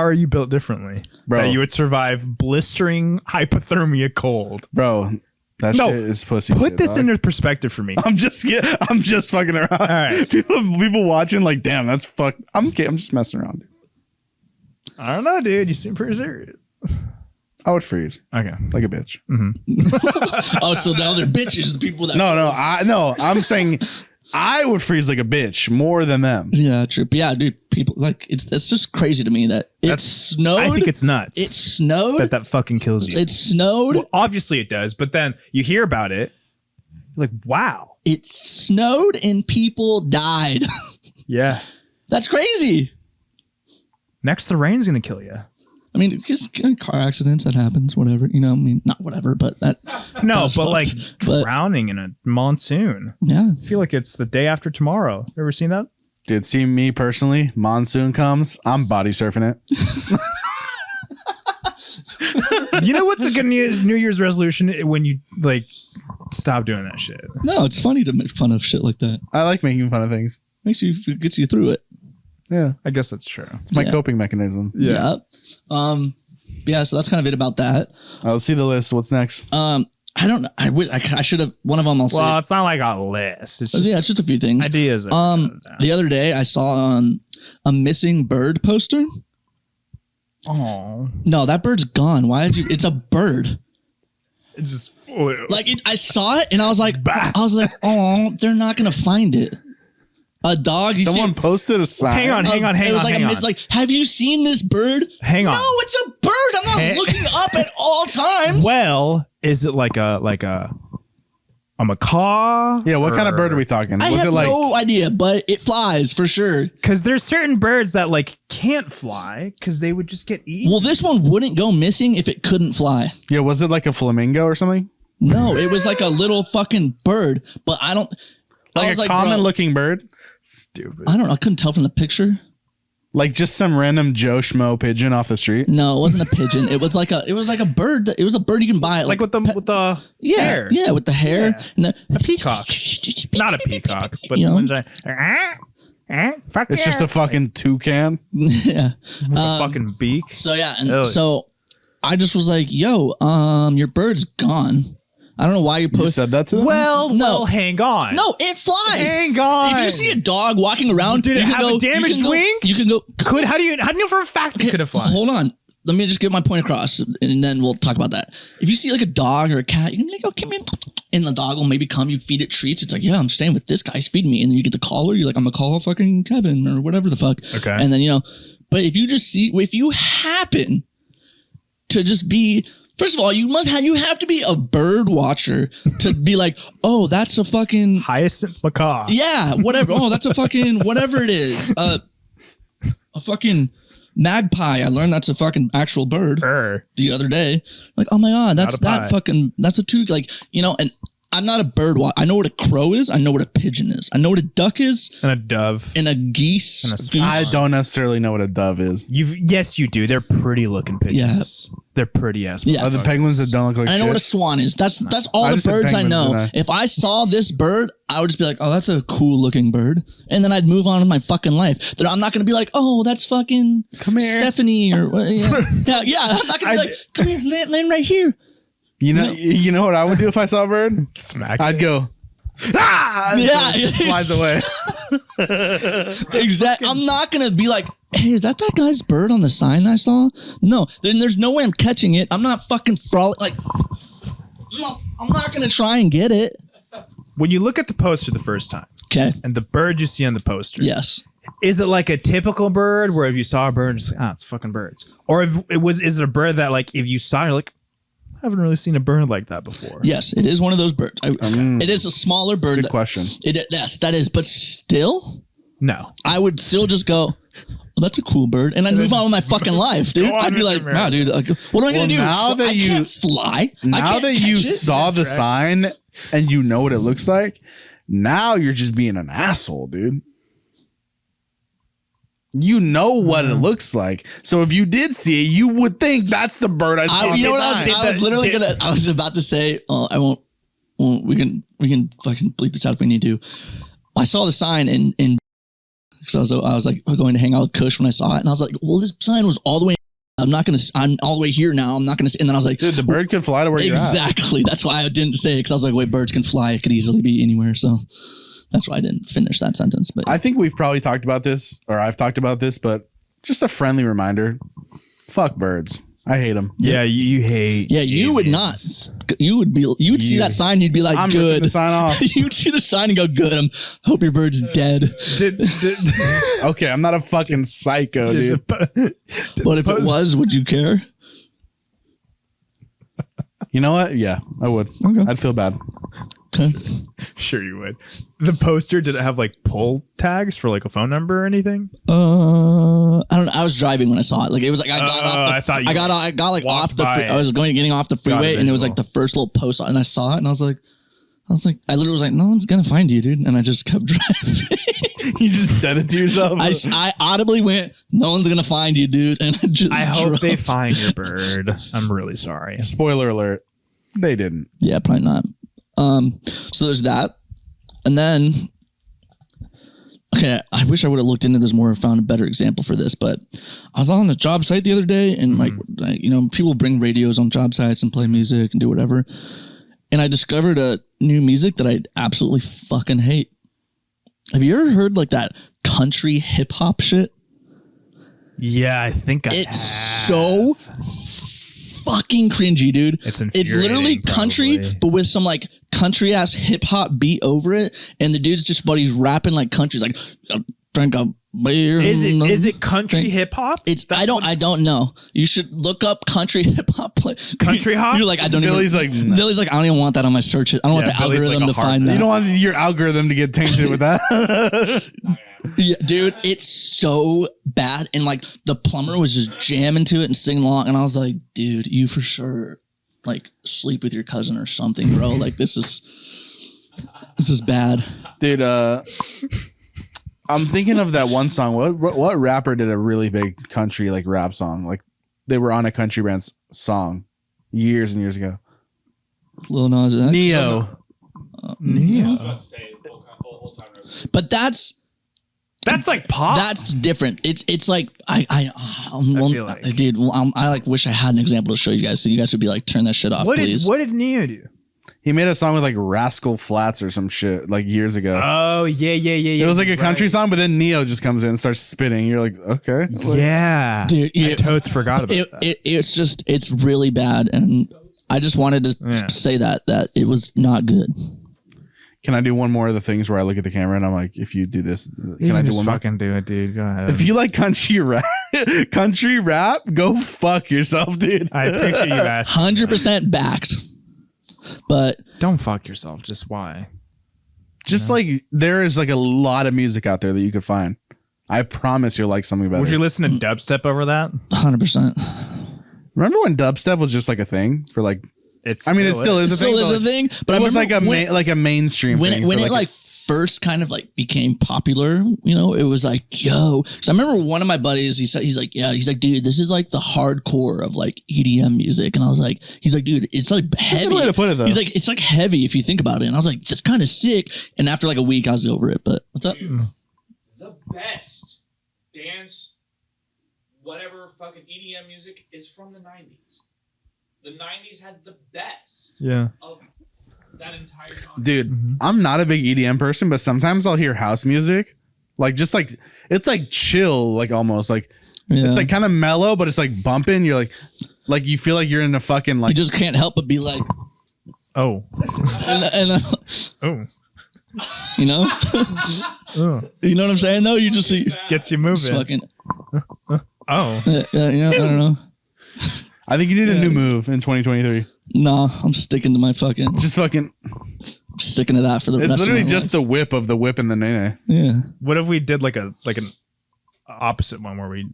are you built differently?
Bro.
That you would survive blistering hypothermia cold.
Bro, that
No,
shit is pussy.
Put
shit,
this
dog.
into perspective for me.
I'm just fucking around. All
right.
People watching like, damn, that's fuck. I'm just messing around, dude.
I don't know, dude. You seem pretty serious.
I would freeze
Okay.
like a bitch.
Oh, so now they're bitches, the people that
I'm saying I would freeze like a bitch more than them.
Yeah, true. But yeah, dude, people like it's just crazy to me that it snowed.
I think it's nuts.
It snowed.
that fucking kills you.
It snowed.
Well, obviously it does, but then you hear about it, you're like, wow.
It snowed and people died.
Yeah.
That's crazy.
Next, the rain's gonna kill you.
I mean, just car accidents, that happens, whatever. You know, I mean, not whatever, but that.
No,
does
but
fucked.
like
But-
drowning in a monsoon.
Yeah.
I feel like it's the day after tomorrow. You ever seen that?
Dude, see me personally, monsoon comes, I'm body surfing it.
You know what's a good New Year's resolution? When you like stop doing that shit.
No, it's funny to make fun of shit like that.
I like making fun of things.
Gets you through it.
Yeah,
I guess that's true.
it's my
Yeah.
coping mechanism.
Yeah. Yeah. So that's kind of it about that.
Let's see the list. What's next?
I don't know. I should have one of them. I'll
Well,
say.
it's not like a list. It's just
Yeah, it's just a few things.
ideas.
The other day I saw a missing bird poster.
Oh,
No, that bird's gone. Why did you? It's a bird.
it's just
Like I saw it and I was like, oh, they're not gonna find it. A dog.
Someone posted a sign.
hang on.
It was like, have you seen this bird?
Hang on.
No, it's a bird. I'm not looking up at all times.
Well, is it like a macaw?
Yeah, what kind of bird are we talking?
I
Was
have
it like
no idea, but it flies for sure.
Because there's certain birds that like can't fly because they would just get eaten.
Well, this one wouldn't go missing if it couldn't fly.
Yeah, was it like a flamingo or something?
No, it was like a little fucking bird, but I don't. I
Like
was
a common
bro,
looking bird?
Stupid.
I don't know. I couldn't tell from the picture.
Like just some random Joe Schmo pigeon off the street?
No, it wasn't a pigeon. It was like a bird. It was a bird you can buy.
Like with the
yeah,
hair.
yeah, with the hair
Yeah.
and
A peacock. Not a peacock, but
You
the
know?
ones that fuck
It's just a fucking toucan.
yeah.
with a fucking beak.
So yeah, and
Ew.
so I just was like, "Yo, your bird's gone." I don't know why you
You
posted.
said that to them?
Well, hang on.
No, it flies.
Hang on.
If you see a dog walking around,
Did it
you can
have
go,
a damaged
you can go-
wing?
You can go.
How do you know for a fact it could have flown?
Hold on. Let me just get my point across, and then we'll talk about that. If you see like a dog or a cat, you can be like, "Oh, come in," and the dog will maybe come. You feed it treats. It's like, "Yeah, I'm staying with this guy. He's feeding me," and then you get the caller. You're like, "I'm gonna call fucking Kevin or whatever the fuck."
Okay.
And then but if you happen to just be First of all, you have to be a bird watcher to be like, oh, that's a fucking
Hyacinth macaw.
yeah, whatever. Oh, that's a fucking whatever it is. A fucking magpie. I learned that's a fucking actual bird the other day. Like, oh my god, that's a two. Like, you know, and I'm not a bird watcher. I know what a crow is. I know what a pigeon is. I know what a duck is.
And a dove.
And a geese.
And a swan.
I don't necessarily know what a dove is.
Yes, you do. They're pretty looking pigeons. Yeah. They're pretty ass.
Yeah.
Are the penguins that don't look like
I know
shit?
what a swan is. That's all the birds I know. If I saw this bird, I would just be like, oh, that's a cool looking bird. And then I'd move on with my fucking life. Then I'm not going to be like, oh, that's fucking
Come here.
Stephanie or yeah. I'm not going to be like, come here, land right here.
You know what I would do if I saw a bird?
Smack.
I'd go, ah!
Yeah,
it just flies away.
Exactly. I'm not gonna be like, hey, is that guy's bird on the sign I saw? No, then there's no way I'm catching it. I'm not fucking frolic. Like, no, I'm not gonna try and get it.
When you look at the poster the first time,
okay,
and the bird you see on the poster,
yes,
is it like a typical bird where if you saw a bird, it's like, it's fucking birds, or is it a bird that like if you saw, you're like, I haven't really seen a bird like that before.
Yes, it is one of those birds. It is a smaller bird.
Good question.
Yes, that is. But still,
no.
I would still just go, well, that's a cool bird. And I'd move on with my fucking life, dude. I'd be like, nah, dude, like, what am I going to do?
Now that
I can't fly.
Now that you saw the sign and you know what it looks like, now you're just being an asshole, dude. You know what it looks like. So if you did see it, you would think that's the bird I saw.
You know what I was about to say, I won't, we can fucking bleep this out if we need to. I saw the sign in because I was like going to hang out with Kush when I saw it. And I was like, well, this sign was all the way. I'm all the way here now. I'm not going to. And then I was like,
dude, the bird could fly to where you're at.
Exactly. That's why I didn't say it, because I was like, wait, birds can fly. It could easily be anywhere. So that's why I didn't finish that sentence. But
I think we've probably talked about this, or I've talked about this, but just a friendly reminder. Fuck birds. I hate them.
Yeah, you hate.
Yeah, you would not. You would see that sign. You'd be like,
I'm
good.
The sign off.
You'd see the sign and go, good. Hope your bird's dead.
Okay, I'm not a fucking psycho, dude.
But if it was, would you care?
You know what? Yeah, I would.
Okay.
I'd feel bad.
Okay.
Sure you would. The poster, did it have like pull tags for like a phone number or anything?
I don't know. I was driving when I saw it. Like it was like I got off. I got like off the. I was getting off the freeway, and it was like the first little post, and I saw it, and I was like, I literally was like, no one's gonna find you, dude, and I just kept driving.
You just said it to yourself.
I audibly went, no one's gonna find you, dude, and I
hope they find your bird. I'm really sorry.
Spoiler alert. They didn't.
Yeah, probably not. So there's that. And then, okay, I wish I would have looked into this more and found a better example for this, but I was on the job site the other day, and like, you know, people bring radios on job sites and play music and do whatever. And I discovered a new music that I absolutely fucking hate. Have you ever heard like that country hip hop shit?
Yeah, I think
it's so fucking cringy, dude.
It's
literally country,
probably.
But with some like country ass hip hop beat over it, and the dude's just he's rapping like country, like drink a beer.
Is it country hip hop?
I don't know. You should look up country hip hop.
Country hop.
You're like, I don't.
Billy's
even, like, Billy's like, I don't even want that on my search. I don't want the
Billy's
algorithm
like
to find that.
You don't want your algorithm to get tainted with that.
Yeah, dude, it's so bad. And like the plumber was just jamming to it and singing along, and I was like, dude, you for sure like sleep with your cousin or something, bro. Like this is bad.
Dude, I'm thinking of that one song. What rapper did a really big country like rap song? Like they were on a country band's song years and years ago.
Lil Nas X.
Neo.
Neo.
I was about to say whole time.
But that's
like pop.
That's different. It's like I
feel like.
dude. I like wish I had an example to show you guys, so you guys would be like, turn that shit off, please.
What did Neo do?
He made a song with like Rascal Flatts or some shit like years ago.
Oh yeah.
It was like a country song, but then Neo just comes in and starts spitting. You're like, okay,
yeah,
dude.
I totes forgot about that.
It's really bad, and I just wanted to say that it was not good.
Can I do one more of the things where I look at the camera and I'm like, if you do this, can I do one more?
Fucking do it, dude. Go ahead.
If you like country rap, go fuck yourself, dude.
I appreciate you asking.
100% backed. But
Don't fuck yourself. Just why?
Just like there is like a lot of music out there that you could find. I promise you'll like something better.
Would you listen to dubstep over that?
100%.
Remember when dubstep was just like a thing for like?
It
still is a thing.
Still is
but,
a thing, but
it
I
was like
remember
a mainstream
when
thing.
it, when it like first kind of like became popular, you know, it was like, yo. So I remember one of my buddies, he's like, dude, this is like the hardcore of like EDM music, and I was like, he's like, dude, it's like heavy.
That's a good way to put it, though.
He's like, it's like heavy if you think about it, and I was like, that's kind of sick. And after like a week, I was over it. But what's up?
Dude, the best dance, whatever fucking EDM music is from the 90s. The 90s had the best of that entire genre.
Dude, I'm not a big EDM person, but sometimes I'll hear house music, like just like it's like chill, like almost like it's like kind of mellow, but it's like bumping. You're like you feel like you're in a fucking like.
You just can't help but be like,
oh,
and
oh,
you know, you know what I'm saying? Though you just see
gets you moving.
fucking.
Oh,
You know, I don't know.
I think you need a new move in 2023.
No, I'm sticking to my fucking.
Just fucking.
Sticking to that for the rest
It's literally
of my
just
life.
the whip of the whip and the nene.
Yeah.
what if we did like an opposite one where we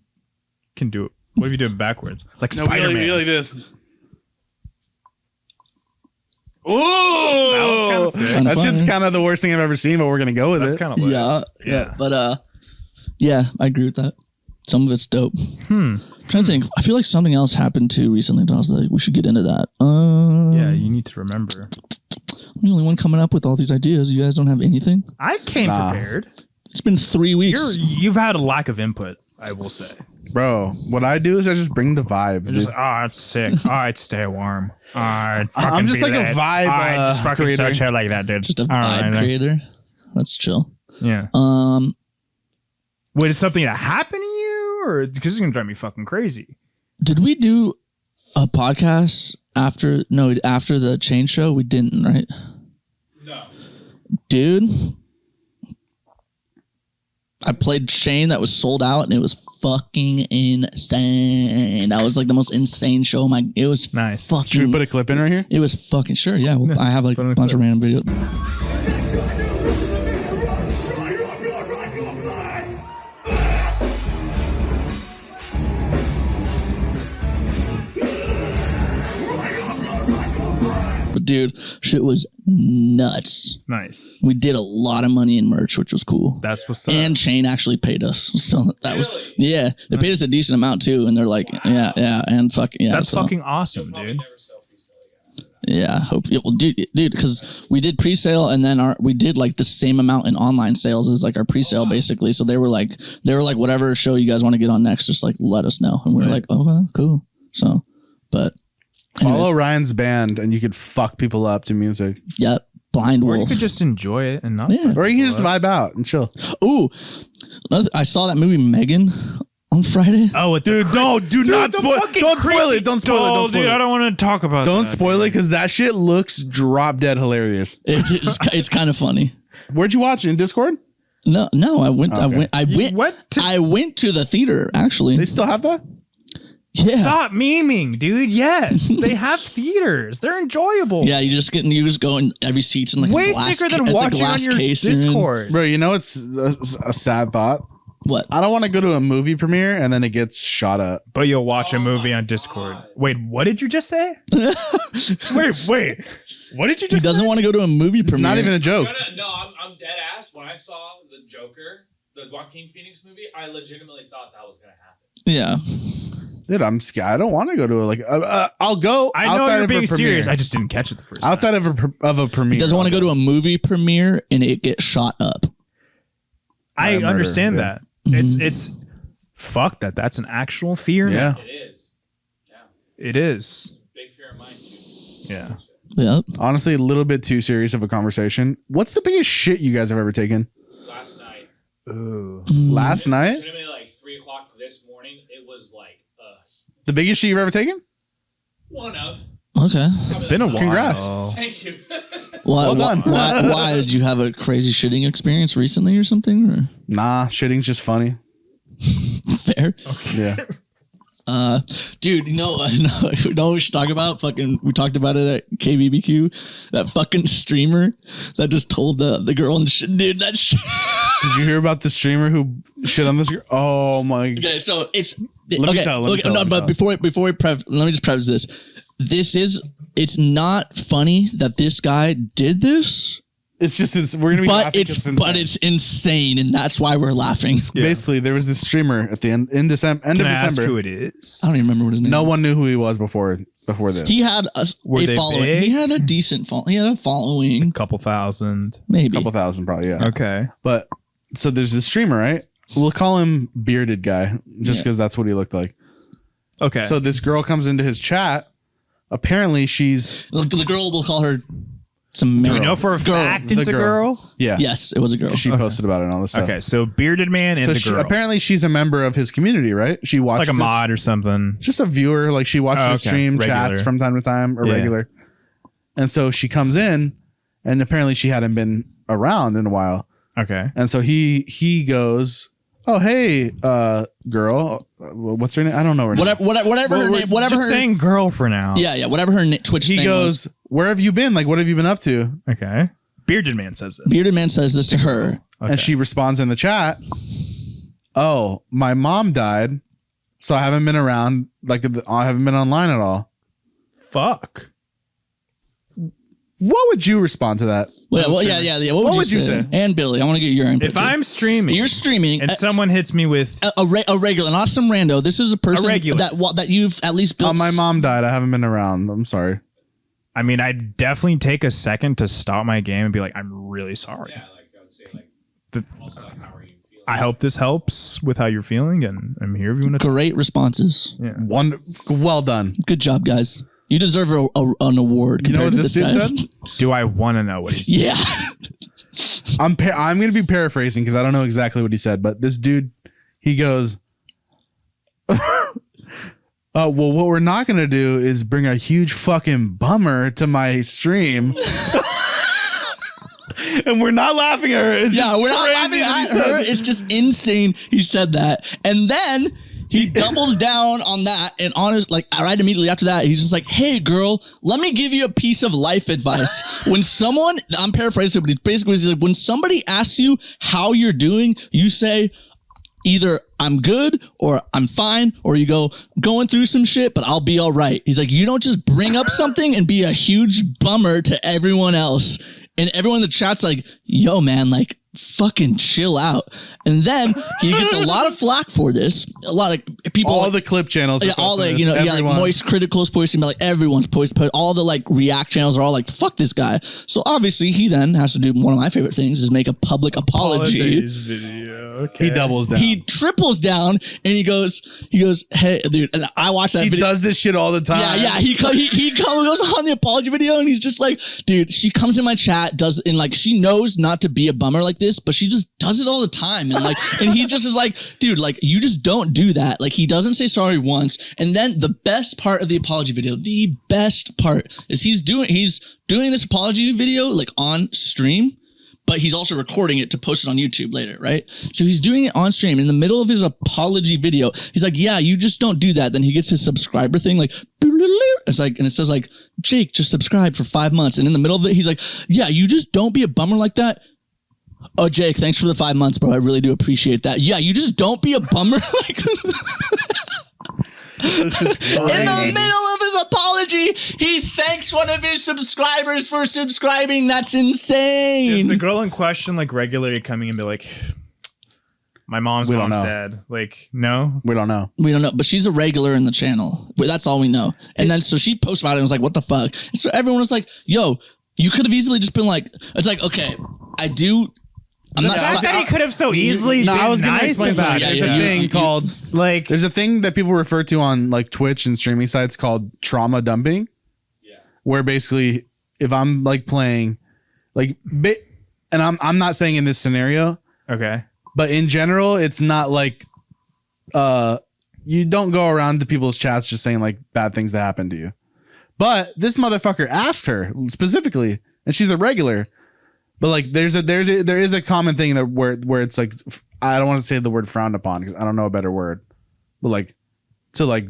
can do it? What if you do it backwards, like Spider-Man?
Be like this. Oh,
That was kinda sick.
That
Kinda
shit's
funny.
kind of the worst thing I've ever seen, but we're gonna go with
That's
it.
kind of lit.
Yeah. But yeah, I agree with that. Some of it's dope. I'm trying to think. I feel like something else happened too recently that I was like, we should get into that.
Yeah, you need to remember.
I'm the only one coming up with all these ideas. You guys don't have anything?
I came prepared.
It's been 3 weeks.
You've had a lack of input, I will say.
Bro, what I do is I just bring the vibes.
Just
Dude.
like, oh, it's sick. All right, stay warm. All right,
I'm just like a vibe
All right, just fucking
creator.
start chill like that, dude.
Just a
All right,
vibe creator. That's chill.
Yeah. Wait, is something that happened to you, or because it's gonna drive me fucking crazy?
Did we do a podcast after? No, after the chain show, we didn't, right?
No.
Dude, I played Shane that was sold out, and it was fucking insane. That was like the most insane show. It was
Nice.
Fucking,
Should we put a clip in right here?
it was fucking sure. Yeah, well, I have like
put in
a
a
bunch of
clip.
random videos. But dude, shit was nuts.
Nice.
We did a lot of money in merch, which was cool.
That's what's up.
And Shane actually paid us, so that was
Really?
yeah. They paid us a decent amount too, and they're like, yeah, and fucking yeah.
That's
so,
fucking awesome,
Probably
dude.
never self-resell again.
yeah. Hope yeah, well, dude, because we did pre-sale, and then we did like the same amount in online sales as like our pre-sale basically. So they were like, whatever show you guys want to get on next, just like let us know, and we were like, okay, cool. So, but anyways,
Follow Ryan's band and you could fuck people up to music.
yep, Blind
Or you
Wolf.
could just enjoy it and not.
Yeah.
Or you can just vibe out and chill.
Ooh, I saw that movie Megan on Friday.
Oh,
Dude, do not spoil it. Don't spoil it. Don't spoil it. Don't spoil
dude, I
it.
don't want to talk about
Don't
that,
spoil it
dude.
because that shit looks drop dead hilarious.
It's kind of funny.
Where'd you watch it? In Discord?
No, I went.
Okay.
I went to the theater actually.
They still have that?
Yeah.
Stop memeing, dude. Yes, they have theaters. They're enjoyable.
Yeah, you just go and every seat's in like
Way
a glass
sicker than
it's a
watching on
glass
your
case you're in.
Discord.
Bro, you know it's a sad thought.
What?
I don't want to go to a movie premiere and then it gets shot up.
But you'll watch a movie on Discord. Wait, what did you just say? wait. What did you
He
just
doesn't
say?
want to go to a movie
It's
premiere.
not even a joke.
No, I'm dead ass. When I saw the Joker, the Joaquin Phoenix movie, I legitimately thought that was gonna happen.
Yeah.
Dude, I'm scared. I don't want to go to I'll go
I know
outside
you're
of
being
a premiere.
serious. I just didn't catch it the first time.
Outside of a premiere.
He doesn't want to go to a movie premiere and it gets shot up.
I
murder,
understand
yeah.
that. It's fuck that. That's an actual fear.
Yeah.
now.
It is. Yeah.
It is.
Big fear of mine too.
Yeah.
Yep.
Honestly, a little bit too serious of a conversation. What's the biggest shit you guys have ever taken?
Last night,
Ooh.
Last night?
legitimately like 3 o'clock this morning, it was like
The biggest shit you've ever taken?
one of.
Okay.
It's been a while.
Congrats.
Thank you.
Why,
Well done.
why did you have a crazy shitting experience recently or something? Or?
Nah, shitting's just funny.
Fair.
Yeah.
Dude, you know what we should talk about? Fucking, we talked about it at KBBQ. That fucking streamer that just told the girl and shit. Dude, that shit.
Did you hear about the streamer who shit on this girl? Oh my.
Okay, so it's
Let me tell.
But before we let me just preface this. It's not funny that this guy did this. We're gonna be laughing. It's insane, and that's why we're laughing.
Yeah.
Basically, there was this streamer at the end of December.
Can I ask who it is?
I don't even remember what his name.
No one knew who he was before this.
He had a
they
following.
big?
He had a decent following. He had a following,
Couple thousand.
maybe.
A couple thousand, probably. Yeah.
Okay.
But so there's this streamer, right? We'll call him Bearded Guy, just because that's what he looked like.
Okay.
So this girl comes into his chat. Apparently, she's
The girl, we'll call her some.
do we know for a fact it's a girl?
yeah.
Yes, it was a girl.
She posted about it and all this stuff.
Okay, so bearded man and
So
the girl.
apparently she's a member of his community, right? She watches
like a
his-
mod or something.
just a viewer. Like she watches his
okay.
stream,
Regular.
chats from time to time, or
Yeah.
regular. And so she comes in, and apparently she hadn't been around in a while.
Okay.
And so he goes, "Oh hey, girl, what's her name? I don't know her name."
Whatever her name. Whatever
Just
her.
saying girl for now.
Yeah. Whatever her Twitch
He
name
goes,
was.
"Where have you been? Like, what have you been up to?"
Okay. Bearded man says this.
Bearded man says this to her.
Okay.
And she responds in the chat, "Oh, my mom died, so I haven't been around. Like, I haven't been online at all."
Fuck.
What would you respond to that?
Yeah. What would you say? And Billy, I want to get your input.
If
too.
I'm streaming,
You're streaming,
and someone hits me with
a regular, not some rando. This is a person
regular.
that you've at least built.
Oh, my mom died. I haven't been around. I'm sorry.
I mean, I'd definitely take a second to stop my game and be like, I'm really sorry.
Yeah, like I would say, like
The-
also like how are you feeling?
I hope this helps with how you're feeling, and I'm here if you want to.
Great responses.
Yeah.
Well done.
Good job, guys. You deserve an award.
You know
compared
what
to
this dude
guy.
said?
Do I want to know what he said?
Yeah.
I'm going to be paraphrasing because I don't know exactly what he said, but this dude, he goes, well, what we're not going to do is bring a huge fucking bummer to my stream. And we're not laughing at her. It's
Yeah,
just
we're not
crazy
laughing
that he
at her.
said-
It's just insane. He said that, and then he doubles down on that. And honest, like right immediately after that, he's just like, "Hey, girl, let me give you a piece of life advice. When someone, I'm paraphrasing, but he basically he's like, when somebody asks you how you're doing, you say." Either I'm good or I'm fine, or you go going through some shit, but I'll be all right. He's like, you don't just bring up something and be a huge bummer to everyone else. And everyone in the chat's like, yo, man, like, fucking chill out. And then he gets a lot of flack for this. A lot of people.
all the clip channels. are
Yeah, all
posting
like,
this.
you know, yeah, like
Everyone.
Moist Critical's posting, but like everyone's posting, but all the like React channels are all like, fuck this guy. So obviously he then has to do one of my favorite things is make a public apology.
Apologies video. Okay.
He doubles down.
He triples down and he goes, hey, dude, and I watched that
She
video.
does this shit all the time.
Yeah, he goes on the apology video and he's just like, dude, she comes in my chat, does and like she knows not to be a bummer like this, but she just does it all the time. And like, and he just is like, dude, like you just don't do that. Like he doesn't say sorry once. And then the best part of the apology video, the best part is he's doing this apology video like on stream. But he's also recording it to post it on YouTube later, right? So he's doing it on stream. In the middle of his apology video, he's like, yeah, you just don't do that. Then he gets his subscriber thing, like, it's like, and it says like, Jake, just subscribe for 5 months. And in the middle of it, he's like, yeah, you just don't be a bummer like that. Oh, Jake, thanks for the 5 months, bro. I really do appreciate that. Yeah, you just don't be a bummer like In the middle of his apology, he thanks one of his subscribers for subscribing. That's insane.
Is the girl in question like regularly coming and be like, my mom's
We don't know.
dead? Like, no?
We don't know.
We don't know, but she's a regular in the channel. But that's all we know. And then so she posted about it and was like, what the fuck? And so everyone was like, yo, you could have easily just been like, it's like, okay, I'm not
fact that he could have so easily
No,
been
I was going to
nice
explain
about
that.
Yeah,
There's
yeah,
a
yeah.
thing called
like
There's a thing that people refer to on like Twitch and streaming sites called trauma dumping.
Yeah.
Where basically if I'm like playing like and I'm not saying in this scenario,
okay.
but in general it's not like you don't go around to people's chats just saying like bad things that happen to you. But this motherfucker asked her specifically, and she's a regular. But like, there is a common thing that where it's like, I don't want to say the word frowned upon because I don't know a better word, but like to like,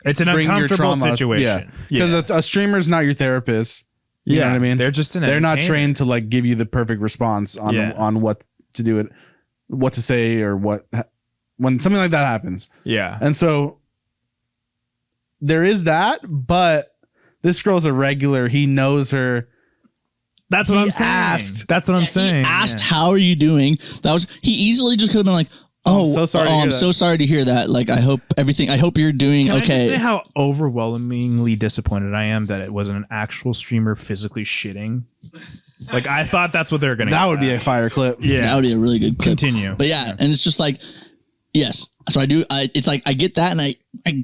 it's an
bring your
uncomfortable
trauma,
situation.
Because a streamer's not your therapist. You know what I mean?
They're just
they're not trained to like give you the perfect response on what to do, what to say, or when something like that happens.
Yeah.
And so there is that, but this girl's a regular. He knows her.
That's what I'm saying.
Asked.
That's what I'm saying.
He asked, "How are you doing?" He easily just could have been like, "Oh,
I'm so sorry.
I'm so sorry to hear that. Like, I hope you're doing
Can
okay."
I just say how overwhelmingly disappointed I am that it wasn't an actual streamer physically shitting? Like, I thought that's what they were gonna.
That would be a fire clip.
Yeah,
that would be a really good clip.
Continue.
But yeah, and it's just like, yes. So it's like I get that, and I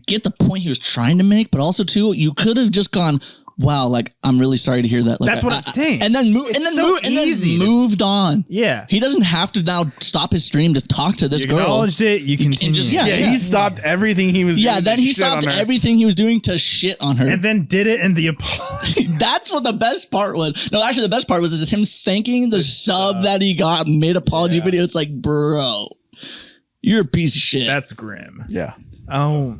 get the point he was trying to make, but also too, you could have just gone, wow, like, I'm really sorry to hear that. Like,
That's what I'm saying.
And then moved on.
Yeah.
He doesn't have to now stop his stream to talk to this
You
girl.
acknowledged it. You continue.
just-
Yeah, he stopped everything he was doing.
Yeah, then
to
he
shit
stopped
on her.
everything he was doing to shit on her.
and then did it in the apology.
That's what the best part was. No, actually, the best part was is him thanking the sub that he got mid apology video. It's like, bro, you're a piece of shit.
That's grim.
Yeah.
Oh.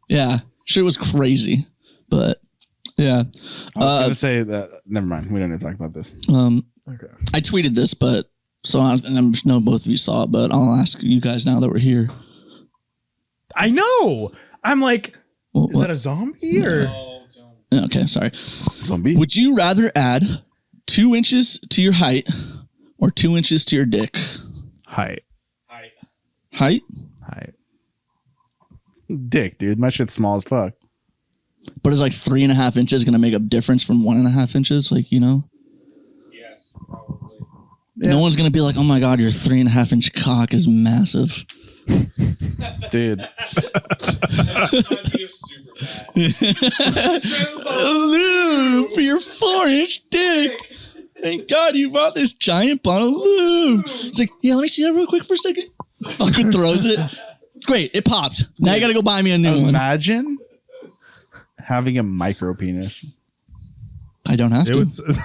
Yeah, shit was crazy, but yeah.
I was gonna say that. Never mind. We don't need to talk about this.
Okay.
I tweeted this, but and I know both of you saw it, but I'll ask you guys now that we're here.
I know. I'm like,
What-
is that a zombie or?
Oh, don't.
Okay, sorry.
Zombie.
Would you rather add 2 inches to your height or 2 inches to your dick?
Height.
Height?
Dick, dude. My shit's small as fuck.
But is like 3.5 inches going to make a difference from 1.5 inches? Like, you know?
Yes, probably.
No one's going to be like, oh my God, your 3.5 inch cock is massive.
Dude.
That'd be super bad.
Lube for your 4-inch dick. Thank God you bought this giant bottle of lube. It's like, yeah, let me see that real quick for a second. Fucking throws it. Great, it popped. Now you got to go buy me a new one.
Imagine having a micro penis.
I don't have
It
to.
would,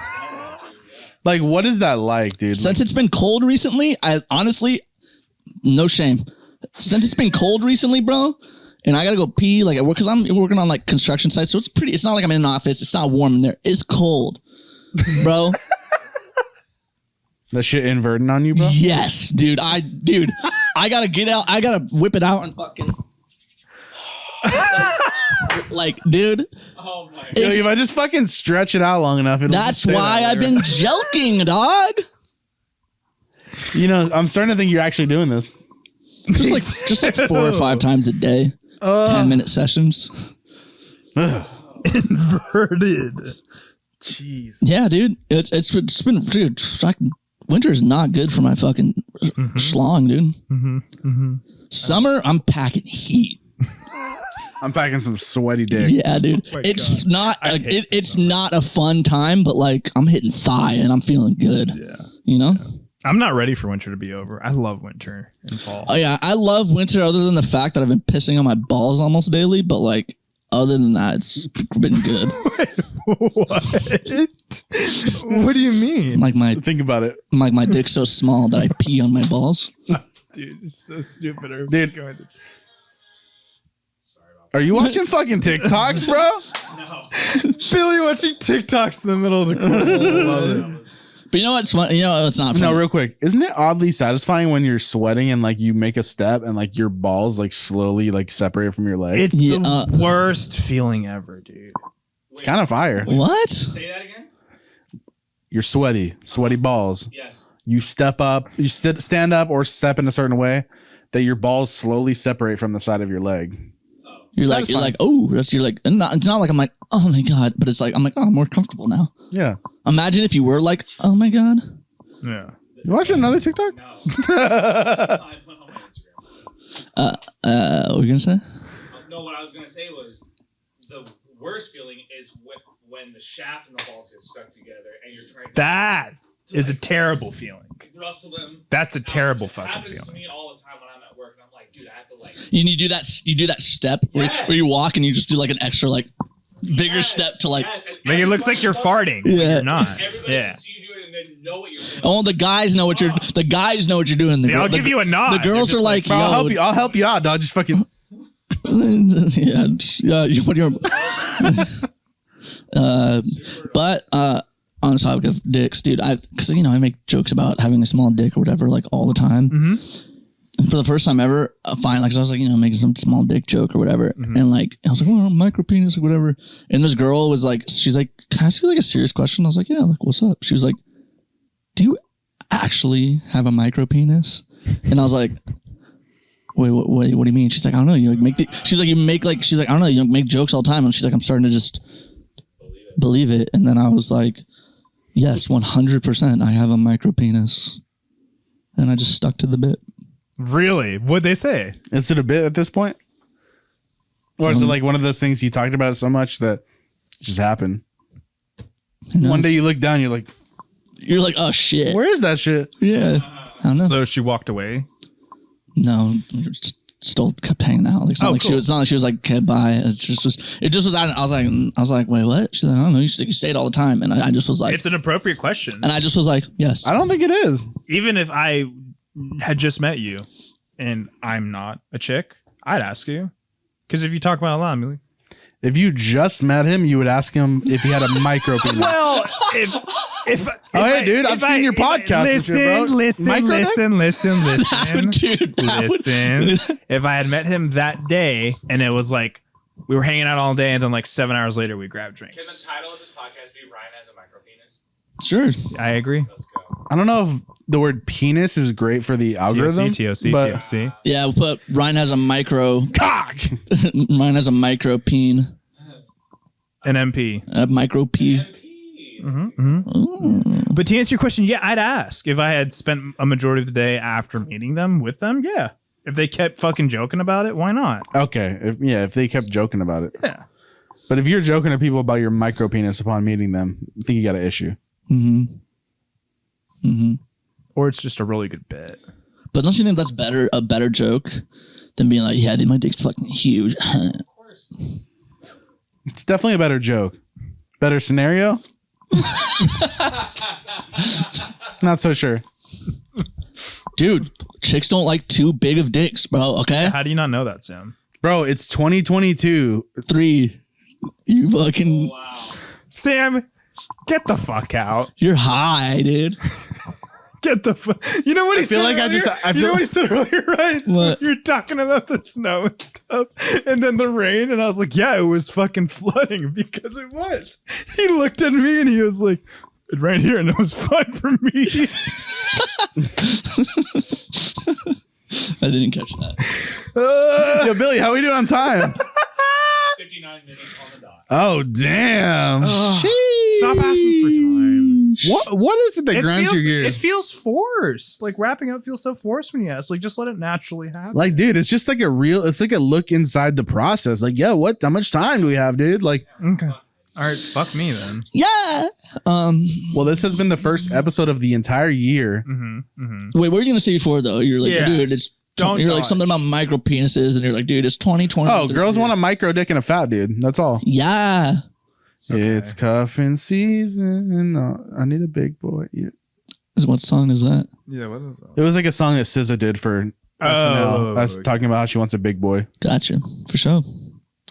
Like, what is that like, dude?
Since it's been cold recently, I honestly, no shame. Since it's been cold recently, bro, and I gotta go pee, like, because I'm working on like construction sites, so it's not like I'm in an office. It's not warm in there. It's cold, bro.
That shit inverting on you, bro?
Yes, dude. I gotta get out. I gotta whip it out and fucking. Like, dude.
Oh my
It's-
Like, if I just fucking stretch it out long enough, it'll
That's
just stay
why
that
I've
way,
been joking, dog.
You know, I'm starting to think you're actually doing this.
Just like 4 or 5 times a day. 10-minute sessions.
inverted. Jeez.
Yeah, dude. It's been, dude. Fucking winter is not good for my fucking schlong, dude. Summer, I'm packing heat.
I'm packing some sweaty dick.
Yeah, dude.
my
It's
God.
not.
I hate
It's not a fun time, but like I'm hitting thigh and I'm feeling good.
Yeah.
You know.
I'm not ready for winter to be over. I love winter and fall.
Oh yeah, I love winter. Other than the fact that I've been pissing on my balls almost daily, but like other than that, it's been good.
What? What do you mean?
Like
Think about it.
my dick's so small that I pee on my balls.
Dude, it's so stupid.
Dude. Are you watching fucking TikToks, bro?
No.
Billy watching TikToks in the middle of the corner. Love it.
But you know what's fun? You know what's not fun?
No, real quick. Isn't it oddly satisfying when you're sweating and like you make a step and like your balls like slowly like separate from your leg?
It's
Yeah,
the worst feeling ever, dude.
It's kind of fire.
What?
Say that again?
You're sweaty balls.
Yes.
You step up, you stand up or step in a certain way that your balls slowly separate from the side of your leg.
You're
Satisfying.
like, oh, it's not like I'm like, oh my God, but it's like, I'm like, oh, I'm more comfortable now.
Yeah.
Imagine if you were like, oh my God.
Yeah.
You watching another TikTok?
No. I went on my Instagram.
What were you gonna say?
No, what I was gonna say was the worst feeling is when the shaft and the balls get stuck together and you're trying to
That is a terrible feeling.
rustle them.
That's a terrible
It
fucking
happens to
feeling.
me all the time when I'm at work, and I'm like, dude, I have to like.
You do that step
Yes.
where you walk and you just do like an extra like bigger
Yes,
step to like.
yes, and
Like it looks like you're farting. But
Yeah.
you're not.
Everybody
Yeah.
can see you do it and then know what you're doing.
Oh, the guys know what you're doing.
I'll give you a nod.
The girls
They're
are
just
like,
Bro,
yo,
I'll help you out, dog. Just fucking.
yeah, what you're. But on the topic of dicks, dude, because I make jokes about having a small dick or whatever, like all the time.
Mm-hmm.
And for the first time ever, I was like, making some small dick joke or whatever, and like I was like, oh, micro penis or whatever. And this girl was like, she's like, can I ask you like a serious question? I was like, yeah, like what's up? She was like, do you actually have a micro penis? And I was like, wait, what do you mean? She's like, I don't know. You like make she's like, I don't know. You make jokes all the time. And she's like, I'm starting to just believe it. And then I was like, yes, 100%. I have a micro penis. And I just stuck to the bit.
Really? What'd they say?
Is it a bit at this point? Or is it like one of those things you talked about it so much that it just happened? One day you look down, you're like,
oh shit.
where is that shit?
Yeah. I don't know.
So she walked away.
No, still kept hanging out. Like, it's not like
cool.
she was like, okay, bye. It just was. I was like, wait, what? She's like, I don't know. You say it all the time, and I just was like,
It's an appropriate question.
and I just was like, yes.
I don't think it is.
Even if I had just met you and I'm not a chick, I'd ask you. Because if you talk about it a lot, I'm like,
If you just met him, you would ask him if he had a micro penis.
well, if
hey, dude, I've seen your podcast and shit, bro.
Listen,
Micro dick?
listen.
Dude, that would-
Listen. If I had met him that day and it was like we were hanging out all day and then like 7 hours later we grabbed
Can the
drinks.
title of this podcast be Ryan has a micro penis?
Sure.
I agree.
Let's go.
I don't know if the word penis is great for the algorithm.
TOC,
but
TOC.
Yeah, we'll put Ryan has a micro.
cock.
Ryan has a micro peen.
An MP.
A micro P.
MP.
But to answer your question, yeah, I'd ask if I had spent a majority of the day after meeting them with them. Yeah. If they kept fucking joking about it, why not?
Okay. If they kept joking about it.
Yeah.
But if you're joking to people about your micro penis upon meeting them, I think you got an issue.
Or it's just a really good bit.
But don't you think that's a better joke than being like, yeah, dude, my dick's fucking huge.
Of course.
It's definitely a better joke. Better scenario? Not so sure.
Dude, chicks don't like too big of dicks, bro. Okay,
How do you not know that, Sam?
Bro, it's 2022.
3. You fucking,
Wow.
Sam, get the fuck out.
you're high, dude.
Get the fuck. You know what he
feel
said
like I
earlier?
just- I
You know
feel-
what he said earlier, right?
What?
You're talking about the snow and stuff, and then the rain, and I was like, yeah, it was fucking flooding because it was. He looked at me and he was like, it rained here and it was fine for me.
I didn't catch that.
Yo, Billy, how we doing on time?
59 minutes on the dot.
Oh, damn.
Stop asking for time.
What is it that grinds your
It
gears?
feels forced. Like wrapping up feels so forced when you ask. Like just let it naturally happen.
Like, dude, it's just like it's like a look inside the process. Like, yo, how much time do we have, dude? Like,
Okay. All right, fuck me then.
Yeah.
well, this has been the first episode of the entire year.
Wait, what were you gonna say before though? You're like,
Yeah.
dude, it's.
Don't
You're like
dodge.
something about micro penises, and you're like, dude, it's 2020.
Oh, girls want a micro dick and a fat dude. That's all.
Yeah.
It's cuffing season. I need a big boy. Yeah.
What song is that?
Yeah, what is that?
It was like a song that SZA did for SNL. I was
okay.
talking about how she wants a big boy.
Gotcha. For sure.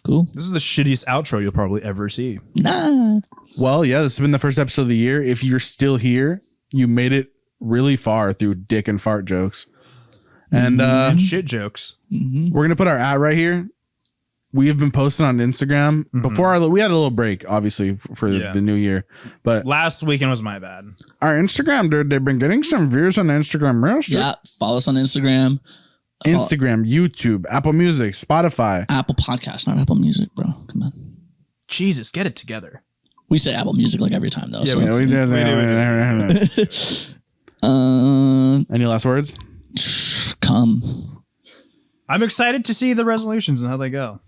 Cool.
This is the shittiest outro you'll probably ever see.
Nah.
Well, yeah, this has been the first episode of the year. If you're still here, you made it really far through dick and fart jokes. And
And shit jokes.
Mm-hmm.
we're gonna put our ad right here. We have been posting on Instagram before we had a little break, obviously for
Yeah.
the new year. But
Last weekend was my bad.
our Instagram, dude, they've been getting some views on Instagram. Real shit.
Yeah. Follow us on Instagram,
Instagram, YouTube, Apple Music, Spotify.
Apple Podcast, not Apple Music, bro. Come on.
Jesus, get it together.
We say Apple Music like every time though.
Yeah,
so
we
Yeah,
it's-
Any last words?
Come.
I'm excited to see the resolutions and how they go.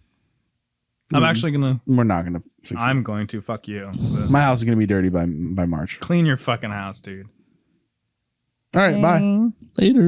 I'm actually gonna.
We're not gonna. Succeed.
I'm going to. Fuck you.
My house is gonna be dirty by March.
Clean your fucking house, dude.
All right, bye.
Later.